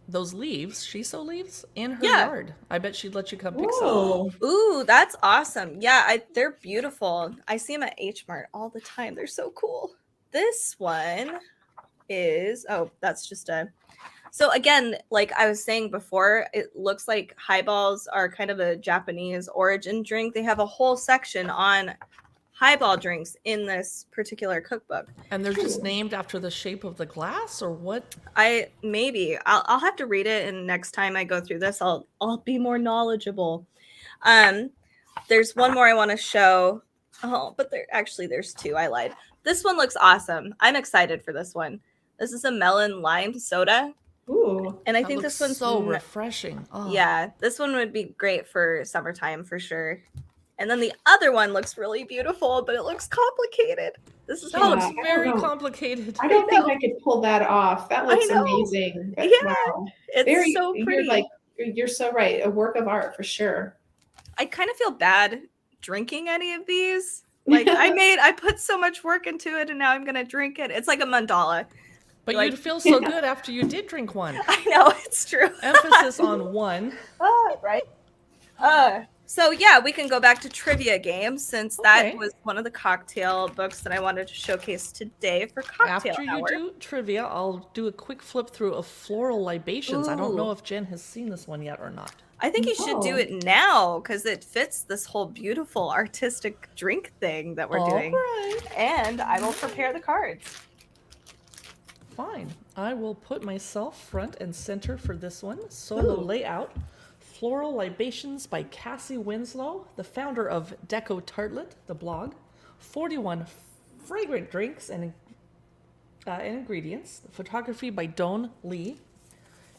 those leaves, shiso leaves, in her yard. I bet she'd let you come pick some. Ooh, that's awesome. Yeah, they're beautiful. I see them at H Mart all the time. They're so cool. This one is, that's just so again, like I was saying before, it looks like highballs are kind of a Japanese origin drink. They have a whole section on highball drinks in this particular cookbook. And they're just named after the shape of the glass, or what? I'll have to read it, and next time I go through this, I'll be more knowledgeable. There's one more I want to show. Oh, but there's two. I lied. This one looks awesome. I'm excited for this one. This is a melon lime soda. Ooh. And I think this one's so refreshing. Oh. Yeah, this one would be great for summertime for sure. And then the other one looks really beautiful, but it looks complicated. This is looks very complicated. I don't think I could pull that off. That looks amazing. Yeah, wow. it's so pretty. You're so right. A work of art for sure. I kind of feel bad drinking any of these. Like I put so much work into it, and now I'm gonna drink it. It's like a mandala. But you'd feel so good after you did drink one. I know, it's true. Emphasis on one. Right. So yeah, we can go back to trivia games since that was one of the cocktail books that I wanted to showcase today for cocktail After hour. You do trivia, I'll do a quick flip through of Floral Libations. I don't know if Jen has seen this one yet or not. I think you should do Oh. it now because it fits this whole beautiful artistic drink thing that we're All doing. right. And I will prepare the cards. Fine. I will put myself front and center for this one. Solo Ooh. layout. Floral Libations by Cassie Winslow, the founder of Deco Tartlet, the blog. 41 fragrant drinks and ingredients. Photography by Don Lee.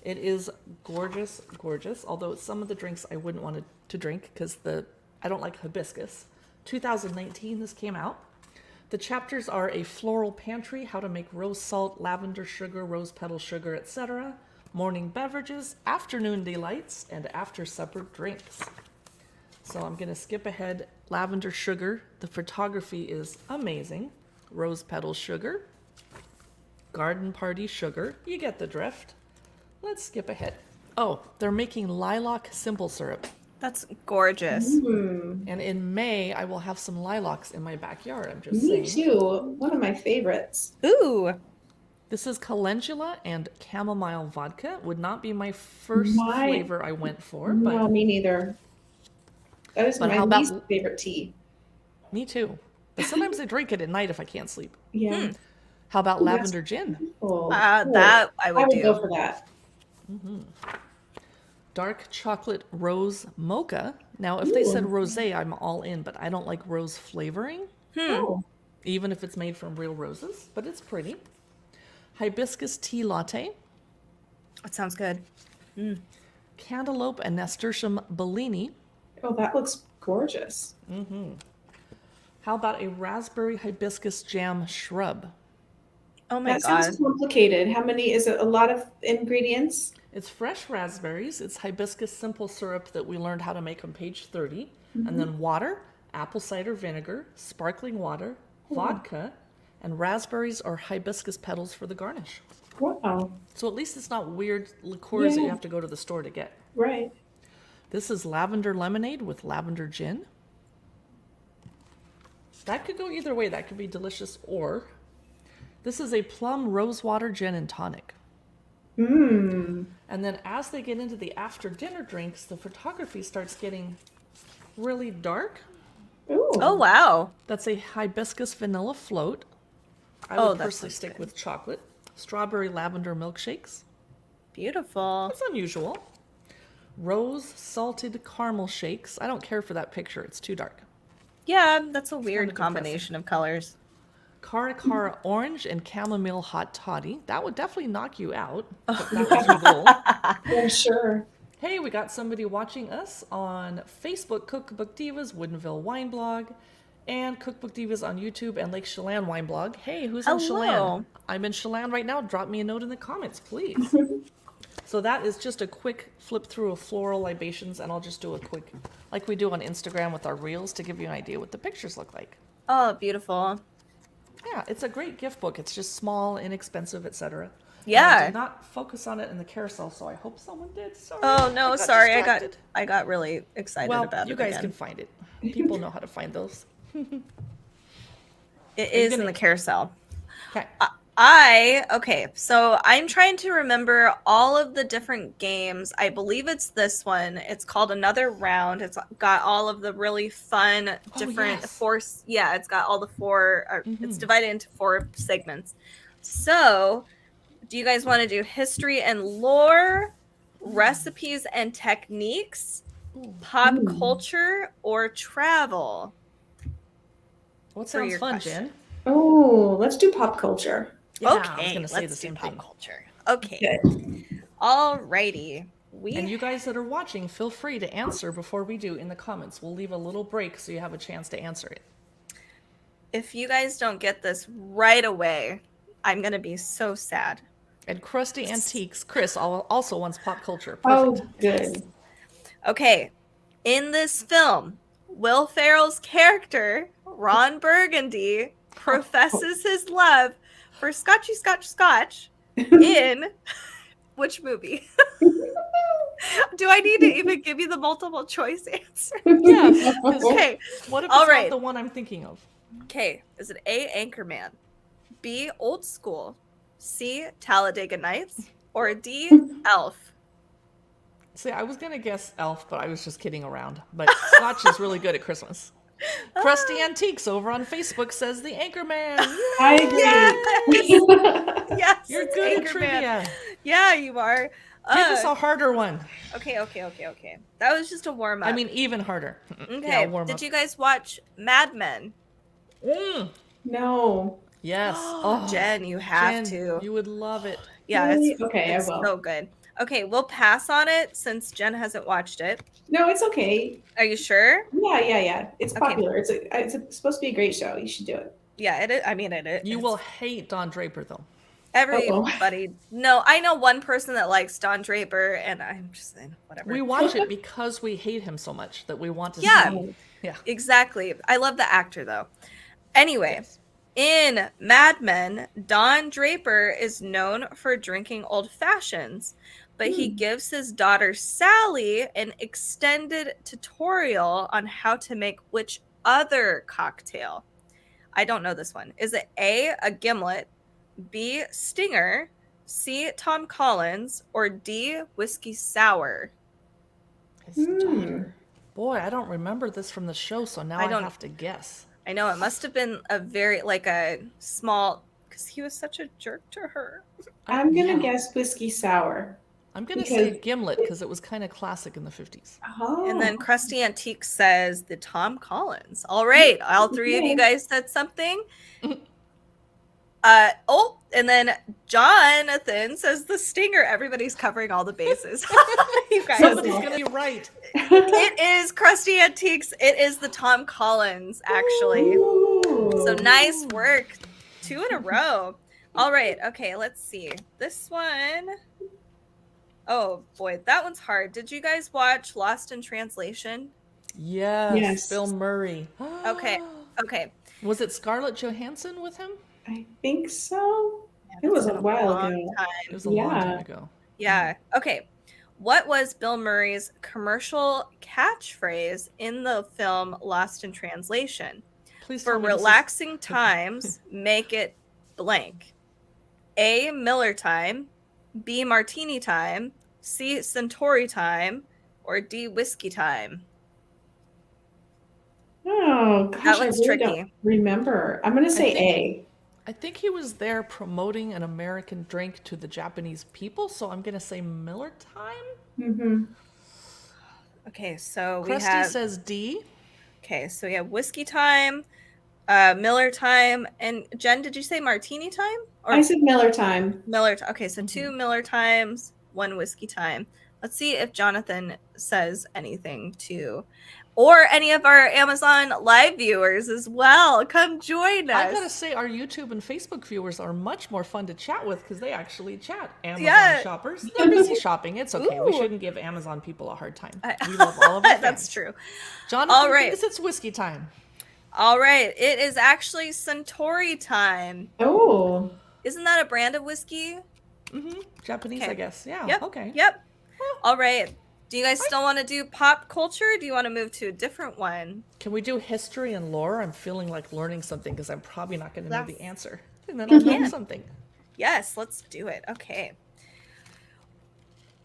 It is gorgeous, gorgeous. Although some of the drinks I wouldn't want to drink because I don't like hibiscus. 2019 this came out. The chapters are a floral pantry, how to make rose salt, lavender sugar, rose petal sugar, etc. Morning beverages, afternoon delights, and after supper drinks. So I'm going to skip ahead. Lavender sugar. The photography is amazing. Rose petal sugar. Garden party sugar. You get the drift. Let's skip ahead. Oh, they're making lilac simple syrup. That's gorgeous. And in May, I will have some lilacs in my backyard. I'm just Me saying. too. One of my favorites. Ooh. This is calendula and chamomile vodka. Would not be my first flavor I went for, but No, me neither. That is But my how about- least favorite tea. me too. But sometimes I drink it at night if I can't sleep. Yeah. How about Ooh, that's lavender gin? Cool. That I I would would do. go for that. Dark chocolate rose mocha. Now, if they said Ooh. rosé, I'm all in, but I don't like rose flavoring, Oh. even if it's made from real roses, but it's pretty. Hibiscus tea latte. That sounds good. Cantaloupe and nasturtium bellini. Oh, that looks gorgeous. How about a raspberry hibiscus jam shrub? Oh my That god. sounds complicated. How many? Is it a lot of ingredients? It's fresh raspberries. It's hibiscus simple syrup that we learned how to make on page 30. And then water, apple cider vinegar, sparkling water, vodka, and raspberries or hibiscus petals for the garnish. Wow. So at least it's not weird liqueurs that you Yeah. have to go to the store to get. Right. This is lavender lemonade with lavender gin. That could go either way. That could be delicious, or this is a plum rosewater gin and tonic. Mmm. And then as they get into the after dinner drinks, the photography starts getting really dark. Ooh. Oh wow. That's a hibiscus vanilla float. I Oh, would that personally sounds stick good. with chocolate. Strawberry lavender milkshakes. Beautiful. That's unusual. Rose salted caramel shakes. I don't care for that picture. It's too dark. Yeah, that's a weird depressing. combination of colors. Cara Cara orange and chamomile hot toddy. That would definitely knock you out. But that was your goal. Yeah, sure. Hey, we got somebody watching us on Facebook, Cookbook Divas, Woodinville Wine Blog, and Cookbook Divas on YouTube and Lake Chelan Wine Blog. Hey, who's in Hello. Chelan? I'm in Chelan right now. Drop me a note in the comments, please. So that is just a quick flip through of Floral Libations, and I'll just do a quick, like we do on Instagram with our reels, to give you an idea what the pictures look like. Oh, beautiful. Yeah, it's a great gift book. It's just small, inexpensive, etc. Yeah. I did not focus on it in the carousel, so I hope someone did. Sorry. Oh no, got sorry. distracted. I got really excited Well, about you it guys again. can find it. People know how to find those. It is in gonna- the carousel. Okay. Okay, so I'm trying to remember all of the different games. I believe it's this one. It's called Another Round. It's got all of the really fun different yes. it's got all the four, it's divided into 4 segments. So, do you guys want to do history and lore, recipes and techniques, pop culture, or travel? What For sounds your fun, question. Jen? Oh, let's do pop culture. Yeah, Okay, I was gonna say let's the same do pop thing. culture. Okay. Good. Alrighty. And you guys that are watching, feel free to answer before we do in the comments. We'll leave a little break so you have a chance to answer it. If you guys don't get this right away, I'm gonna be so sad. And Crusty Antiques, Chris also wants pop culture. Oh, Perfect. good. Okay, in this film, Will Ferrell's character, Ron Burgundy, professes his love for Scotchy Scotch in which movie? Do I need to even give you the multiple choice answer? Yeah. 'cause Okay, What if All it's right. not the one I'm thinking of? okay. Is it A, Anchorman, B, Old School, C, Talladega Nights, or D, Elf? See, I was going to guess elf, but I was just kidding around. But Scotch is really good at Christmas. Crusty Antiques over on Facebook says the Anchorman. I agree. Yes, You're it's good at Anchorman. trivia. Yeah, you are. Give us a harder one. Okay. That was just a warm up. I mean, even harder. okay. Yeah, warm Did up. you guys watch Mad Men? No. Yes. Oh, Jen, you have Jen, to. You would love it. Yeah, Really? it's, Okay, it's I will. so good. Okay, we'll pass on it since Jen hasn't watched it. No, it's okay. Are you sure? Yeah. It's Okay. popular. It's supposed to be a great show. You should do it. Yeah, it is. I mean, it is. You will hate Don Draper, though. Everybody. No, I know one person that likes Don Draper, and I'm just saying, whatever. We watch it because we hate him so much that we want to Yeah. see him. Yeah. Exactly. I love the actor, though. Anyway, in Mad Men, Don Draper is known for drinking old fashions, but he gives his daughter Sally an extended tutorial on how to make which other cocktail? I don't know this one. Is it A, gimlet, B, stinger, C, Tom Collins, or D, whiskey sour? His daughter. Boy, I don't remember this from the show, so now I have to guess. I know, it must have been a very, a small, because he was such a jerk to her. I'm going to guess whiskey sour. I'm going to say gimlet because it was kind of classic in the 50s. Oh. And then Crusty Antique says the Tom Collins. All right, all three of you guys said something. And then Jonathan says the stinger. Everybody's covering all the bases. You guys. Somebody's going to be right. It is Crusty Antiques. It is the Tom Collins, actually. Ooh. So nice work. 2 in a row. All right. Okay, let's see. This one. Oh, boy. That one's hard. Did you guys watch Lost in Translation? Yes. Bill Murray. Okay. Was it Scarlett Johansson with him? I think so. It was a while ago. It was a long time ago. Yeah. Okay. What was Bill Murray's commercial catchphrase in the film Lost in Translation? Please For tell me relaxing times, make it blank. A, Miller time, B, martini time, C, Centauri time, or D, whiskey time? Oh, gosh, That one's I really tricky. don't remember. I'm going to say A. I think he was there promoting an American drink to the Japanese people, so I'm going to say Miller time. Mm-hmm. Okay, so we Krusty have... says D. Okay, so we have whiskey time, Miller time, and Jen, did you say martini time? Or I said Miller time. Miller time. Okay, so 2 Miller times, 1 whiskey time. Let's see if Jonathan says anything too. Or any of our Amazon Live viewers as well. Come join us. I gotta say, our YouTube and Facebook viewers are much more fun to chat with because they actually chat. Amazon shoppers, they're busy shopping. It's okay. We shouldn't give Amazon people a hard time. We love all of our fans. That's true. Jonathan thinks it's whiskey time. All right. It is actually Centauri time. Oh. Isn't that a brand of whiskey? Mm-hmm. Japanese, I guess. Yeah. Yep. Okay. Yep. All right. Do you guys still want to do pop culture? Or do you want to move to a different one? Can we do history and lore? I'm feeling like learning something because I'm probably not going to know the answer. And then I'll learn something. Yes, let's do it. Okay.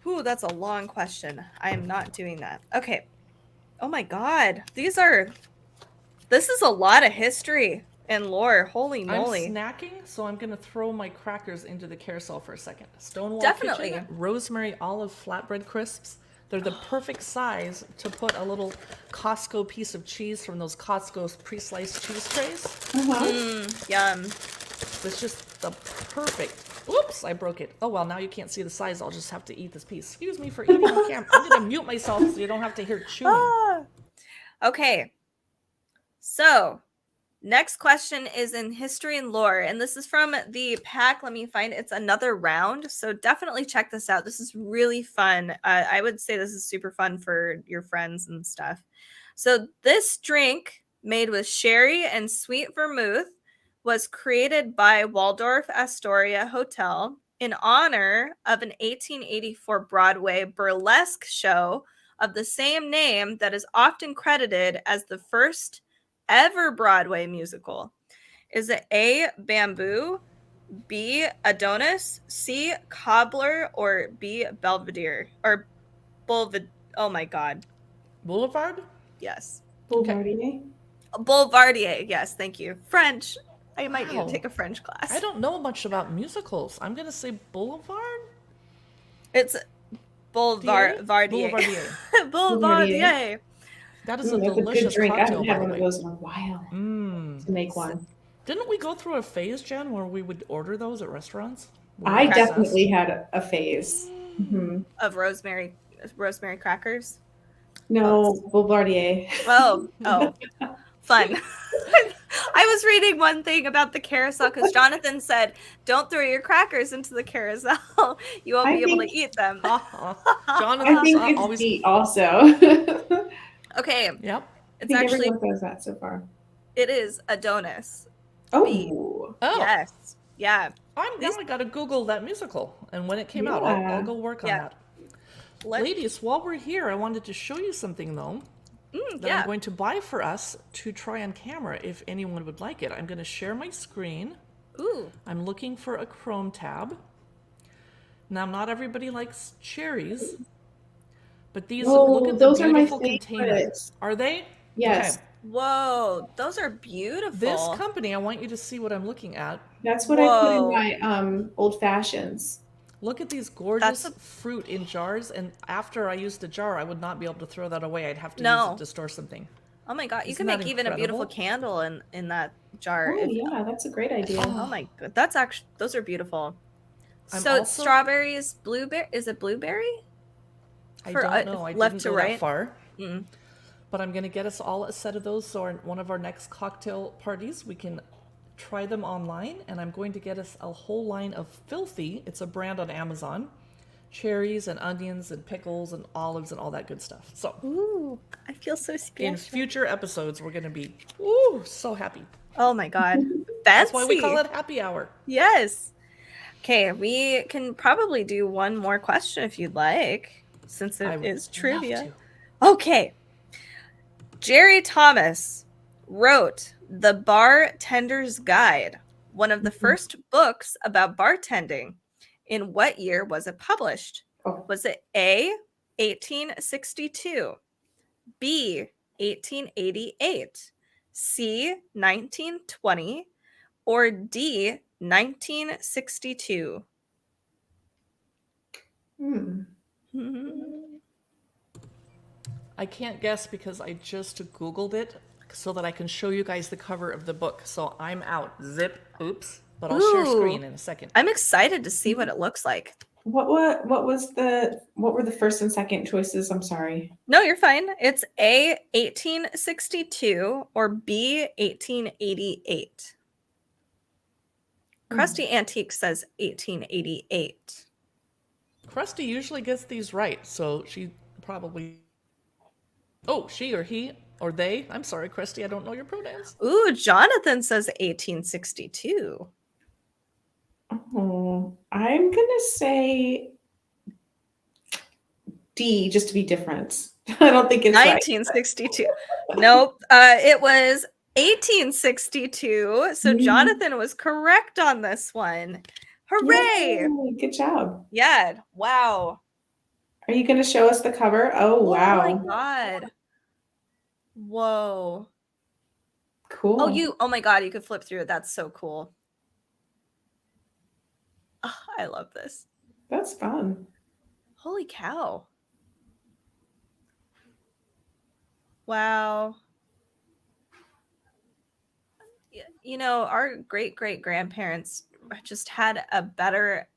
Ooh, that's a long question. I am not doing that. Okay. Oh my God. This is a lot of history and lore. Holy moly. I'm snacking, so I'm going to throw my crackers into the carousel for a second. Stonewall Definitely. Kitchen, rosemary olive flatbread crisps. They're the perfect size to put a little Costco piece of cheese from those Costco pre-sliced cheese trays. Yum. It's just the perfect. Oops, I broke it. Oh, well, now you can't see the size. I'll just have to eat this piece. Excuse me for eating on camera. I'm going to mute myself so you don't have to hear chewing. Okay. So, next question is in history and lore, and this is from the pack. Let me find it. It's another round, so definitely check this out. This is really fun. I would say this is super fun for your friends and stuff. So this drink, made with sherry and sweet vermouth, was created by Waldorf Astoria Hotel in honor of an 1884 Broadway burlesque show of the same name that is often credited as the first ever Broadway musical. Is it A, Bamboo, B, Adonis, C, Cobbler, or B, Belvedere? Or Oh my god. Boulevard? Yes. Boulevardier. Boulevardier. Yes, thank you. French. I might need Wow. to take a French class. I don't know much about musicals. I'm going to say Boulevard? It's Boulevardier. Boulevardier. Boulevardier. That is a That's a good delicious drink. I cocktail, haven't by had the one of way. those in a while Mmm. to make one. Didn't we go through a phase, Jen, where we would order those at restaurants? Were we I obsessed? definitely had a phase. hmm Of rosemary crackers. No, Boulevardier. Oh, fun. I was reading one thing about the carousel because Jonathan said, "Don't throw your crackers into the carousel. You won't I be able to think- eat them." I Jonathan's think it's always. neat also. I Okay, Yep. it's think actually everyone does that so far. it is Adonis. Oh, Oh. Yes, yeah. Now I got to Google that musical. And when it came out, I'll Yeah. go work on Yeah. that. Let- Ladies, while we're here, I wanted to show you something, though, that yeah. I'm going to buy for us to try on camera if anyone would like it. I'm going to share my screen. Ooh. I'm looking for a Chrome tab. Now, not everybody likes cherries, but these look at the those are my beautiful container. favorites. Are they? Yes, Okay. Whoa, those are beautiful. This company, I want you to see what I'm looking at. that's what I put in Whoa. my old fashions. Look at these gorgeous fruit in jars, and after I used a jar, I would not be able to throw that away. I'd have to use it to store something. Oh my god, you Isn't can that make even a beautiful incredible? candle in that jar. Oh yeah, that's a great idea. Oh my god, that's actually those are beautiful. I'm So also- strawberries, blueberry. Is it blueberry? I For, don't know. I left didn't to go right? that far. Mm. But I'm going to get us all a set of those, so one of our next cocktail parties, we can try them online. And I'm going to get us a whole line of Filthy. It's a brand on Amazon. Cherries and onions and pickles and olives and all that good stuff. So Ooh, I feel so in special. future episodes, we're going to be so happy. Oh my god, That's why we Betsy. call it happy hour. Yes. Okay, we can probably do one more question if you'd like, since I it would is love trivia. to. Okay. Jerry Thomas wrote The Bartender's Guide, one of the first books about bartending. In what year was it published? Oh. Was it A, 1862, B, 1888, C, 1920, or D, 1962? Hmm. I can't guess because I just Googled it so that I can show you guys the cover of the book. So I'm out. Zip. Oops. But I'll share Ooh. screen in a second. I'm excited to see what it looks like. What were the first and second choices? I'm sorry. No, you're fine. It's A, 1862 or B, 1888. Krusty Antique says 1888. Krusty usually gets these right, so she probably. Oh, she or he or they. I'm sorry, Krusty, I don't know your pronouns. Ooh, Jonathan says 1862. Oh, I'm gonna say D just to be different. I don't think it's right. 1962. Nope. It was 1862. So Mhm. Jonathan was correct on this one. Hooray! Yay, good job. Yeah. Wow. Are you gonna show us the cover? Oh wow. Oh my god. Whoa. Cool. Oh my god, you could flip through it. That's so cool. Oh, I love this. That's fun. Holy cow. Wow. You know, our great grandparents just had a better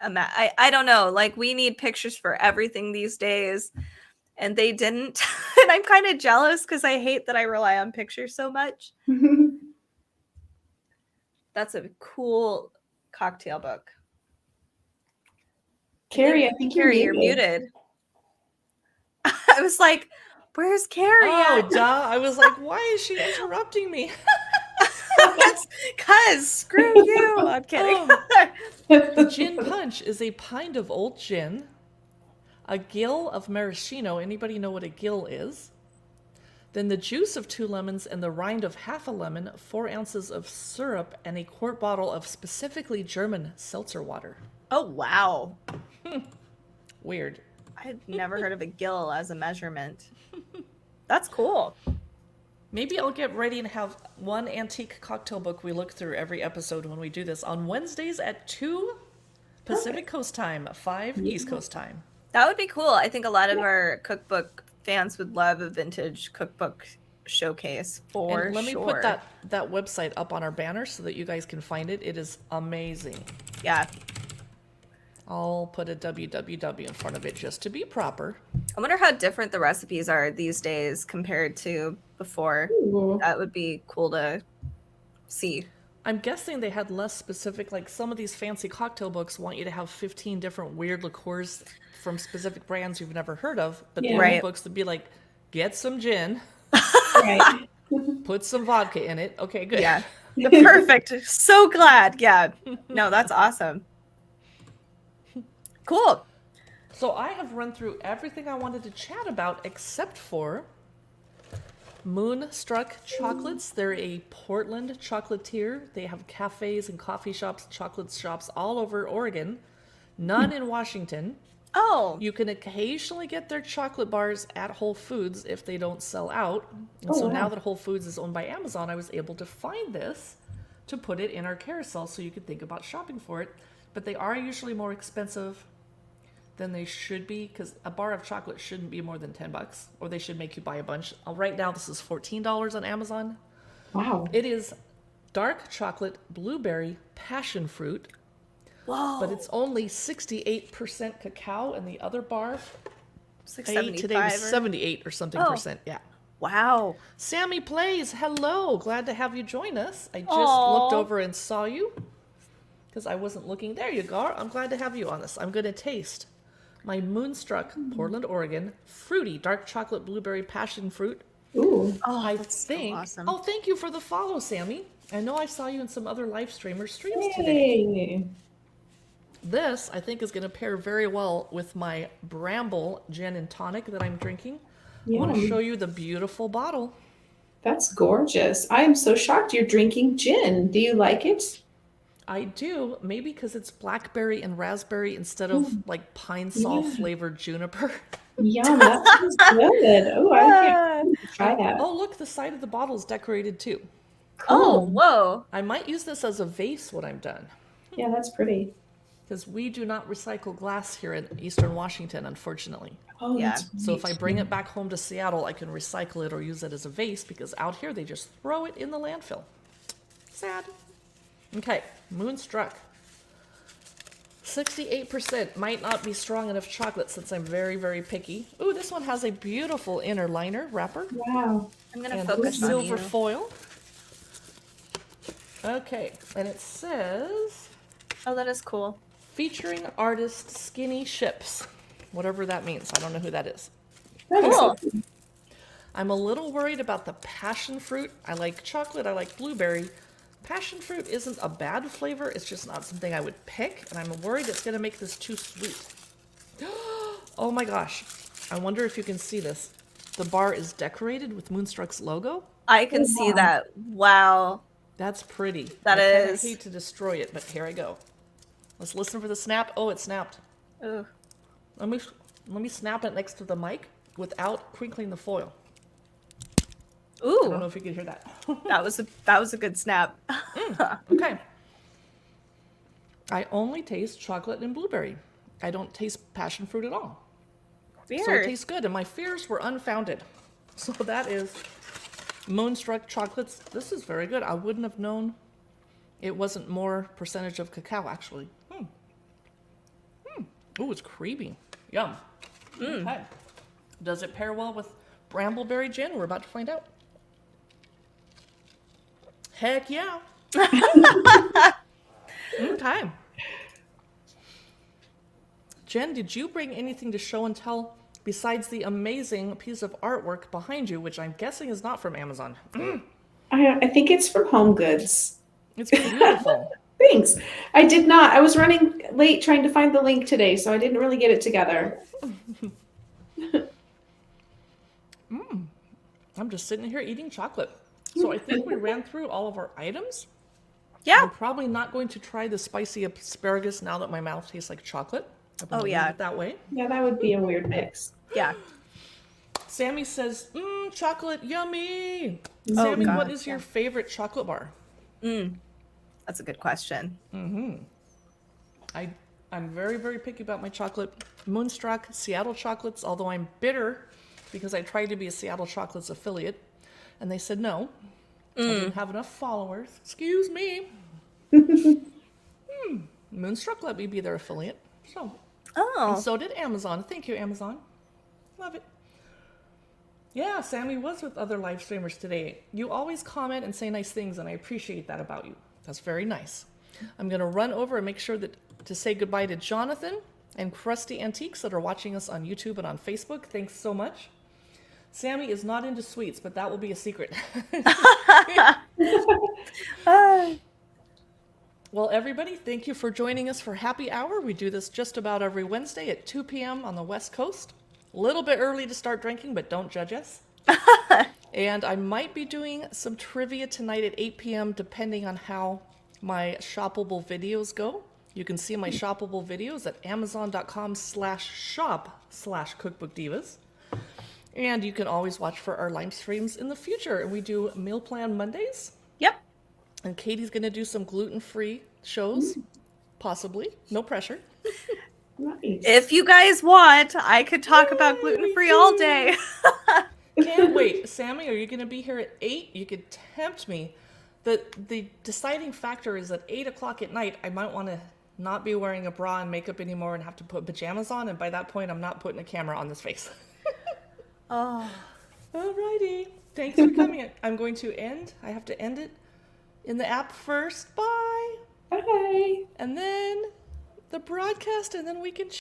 I don't know, like we need pictures for everything these days and they didn't. And I'm kind of jealous because I hate that I rely on pictures so much. That's a cool cocktail book. Carrie, I think You're muted. I was like, where's Carrie Oh, at? duh. I was like, why is she interrupting me? That's cuz screw you. I'm kidding. The gin punch is a pint of old gin, a gill of maraschino. Anybody know what a gill is? Then the juice of 2 lemons and the rind of half a lemon, 4 ounces of syrup, and a quart bottle of specifically German seltzer water. Oh wow. Weird. I'd never heard of a gill as a measurement. That's cool. Maybe I'll get ready and have one antique cocktail book we look through every episode when we do this on Wednesdays at 2 Pacific Coast time, 5 East Coast time. That would be cool. I think a lot of our cookbook fans would love a vintage cookbook showcase for And let me sure. put that website up on our banner so that you guys can find it. It is amazing. Yeah. I'll put a www in front of it just to be proper. I wonder how different the recipes are these days compared to before. Ooh. That would be cool to see. I'm guessing they had less specific, like some of these fancy cocktail books want you to have 15 different weird liqueurs from specific brands you've never heard of, but Yeah. the Right. old books would be like, get some gin, Right. put some vodka in it. Okay, good. Yeah. Perfect. So glad. Yeah. No, that's awesome. Cool. So I have run through everything I wanted to chat about except for Moonstruck Chocolates. They're a Portland chocolatier. They have cafes and coffee shops, chocolate shops all over Oregon. None in Washington. Oh, You can occasionally get their chocolate bars at Whole Foods if they don't sell out. And Oh, so wow. now that Whole Foods is owned by Amazon, I was able to find this to put it in our carousel so you could think about shopping for it. But they are usually more expensive than they should be because a bar of chocolate shouldn't be more than $10 or they should make you buy a bunch. Right now, this is $14 on Amazon. Wow. It is dark chocolate, blueberry, passion fruit, whoa. but it's only 68% cacao, and the other bar It's like I ate today was 75 or- 78 or something Oh. percent. Yeah. Wow. Sammy Plays, hello. Glad to have you join us. I just Aw. looked over and saw you because I wasn't looking. There you go. I'm glad to have you on this. I'm going to taste my Moonstruck Portland, Oregon fruity dark chocolate blueberry passion fruit. Ooh. Oh, I that's think. so awesome. Oh, thank you for the follow, Sammy. I know I saw you in some other live streamers streams today. Yay. This, I think, is going to pair very well with my Bramble gin and tonic that I'm drinking. I want to Yum. show you the beautiful bottle. That's gorgeous. I am so shocked you're drinking gin. Do you like it? I do, maybe because it's blackberry and raspberry instead of like pine sol Yeah. flavored juniper. Yum, that sounds good. Oh, I can't try that. Oh, look, the side of the bottle is decorated too. Oh, Cool. whoa. I might use this as a vase when I'm done Yeah, that's pretty. because we do not recycle glass here in Eastern Washington, unfortunately. Oh, Yeah. that's So if I great. bring it back home to Seattle, I can recycle it or use it as a vase because out here they just throw it in the landfill. Sad. Okay, Moonstruck. 68% might not be strong enough chocolate since I'm very, very picky. Ooh, this one has a beautiful inner liner wrapper Wow. I'm going to and focus on silver you. foil. Okay, and it says Oh, that is cool. featuring artist Skinny Ships. Whatever that means. I don't know who that is. That is Cool. so cool. I'm a little worried about the passion fruit. I like chocolate, I like blueberry. Passion fruit isn't a bad flavor, it's just not something I would pick, and I'm worried it's gonna make this too sweet. Oh my gosh. I wonder if you can see this. The bar is decorated with Moonstruck's logo. I can see wow. that. Wow. That's pretty. That I kinda is. hate to destroy it, but here I go. Let's listen for the snap. Oh, it snapped. Ooh. Let me snap it next to the mic without crinkling the foil. I don't know Ooh. if you can hear that. That was a good snap. Okay. I only taste chocolate and blueberry. I don't taste passion fruit at all. So it Weird. tastes good, and my fears were unfounded. So that is Moonstruck Chocolates. This is very good. I wouldn't have known it wasn't more percentage of cacao, actually. Ooh, it's creamy. Yum. Okay. Does it pair well with Brambleberry gin? We're about to find out. Heck yeah. Okay. Jen, did you bring anything to show and tell besides the amazing piece of artwork behind you, which I'm guessing is not from Amazon? I think it's from Home Goods. It's beautiful. Thanks. I did not. I was running late trying to find the link today, so I didn't really get it together. I'm just sitting here eating chocolate. So I think we ran through all of our items. Yeah. I'm probably not going to try the spicy asparagus now that my mouth tastes like chocolate. I'm gonna Oh, leave yeah. it that way. Yeah, that would be a weird mix. Yeah. Sammy says, chocolate, yummy. Oh, Sammy, what God, is your favorite chocolate bar? That's a good question. I'm very, very picky about my chocolate. Moonstruck, Seattle Chocolates, although I'm bitter because I tried to be a Seattle Chocolates affiliate, and they said no. I didn't have enough followers. Excuse me. Moonstruck let me be their affiliate. And Oh. so did Amazon. Thank you, Amazon. Love it. Yeah, Sammy was with other live streamers today. You always comment and say nice things, and I appreciate that about you. That's very nice. I'm going to run over and make sure to say goodbye to Jonathan and Krusty Antiques that are watching us on YouTube and on Facebook. Thanks so much. Sammy is not into sweets, but that will be a secret. Well, everybody, thank you for joining us for Happy Hour. We do this just about every Wednesday at 2 p.m. on the West Coast. A little bit early to start drinking, but don't judge us. And I might be doing some trivia tonight at 8 p.m. depending on how my shoppable videos go. You can see my shoppable videos at amazon.com/shop/cookbookdivas. And you can always watch for our live streams in the future. And we do Meal Plan Mondays. Yep. And Katie's going to do some gluten-free shows, possibly. No pressure. Nice. If you guys want, I could talk about gluten-free all day. Can't wait. Sammy, are you going to be here at 8? You could tempt me. The deciding factor is at 8 o'clock at night, I might want to not be wearing a bra and makeup anymore and have to put pajamas on. And by that point, I'm not putting a camera on this face. Oh. Alrighty. Thanks for coming. I'm going to end. I have to end it in the app first. Bye. Bye. And then the broadcast, and then we can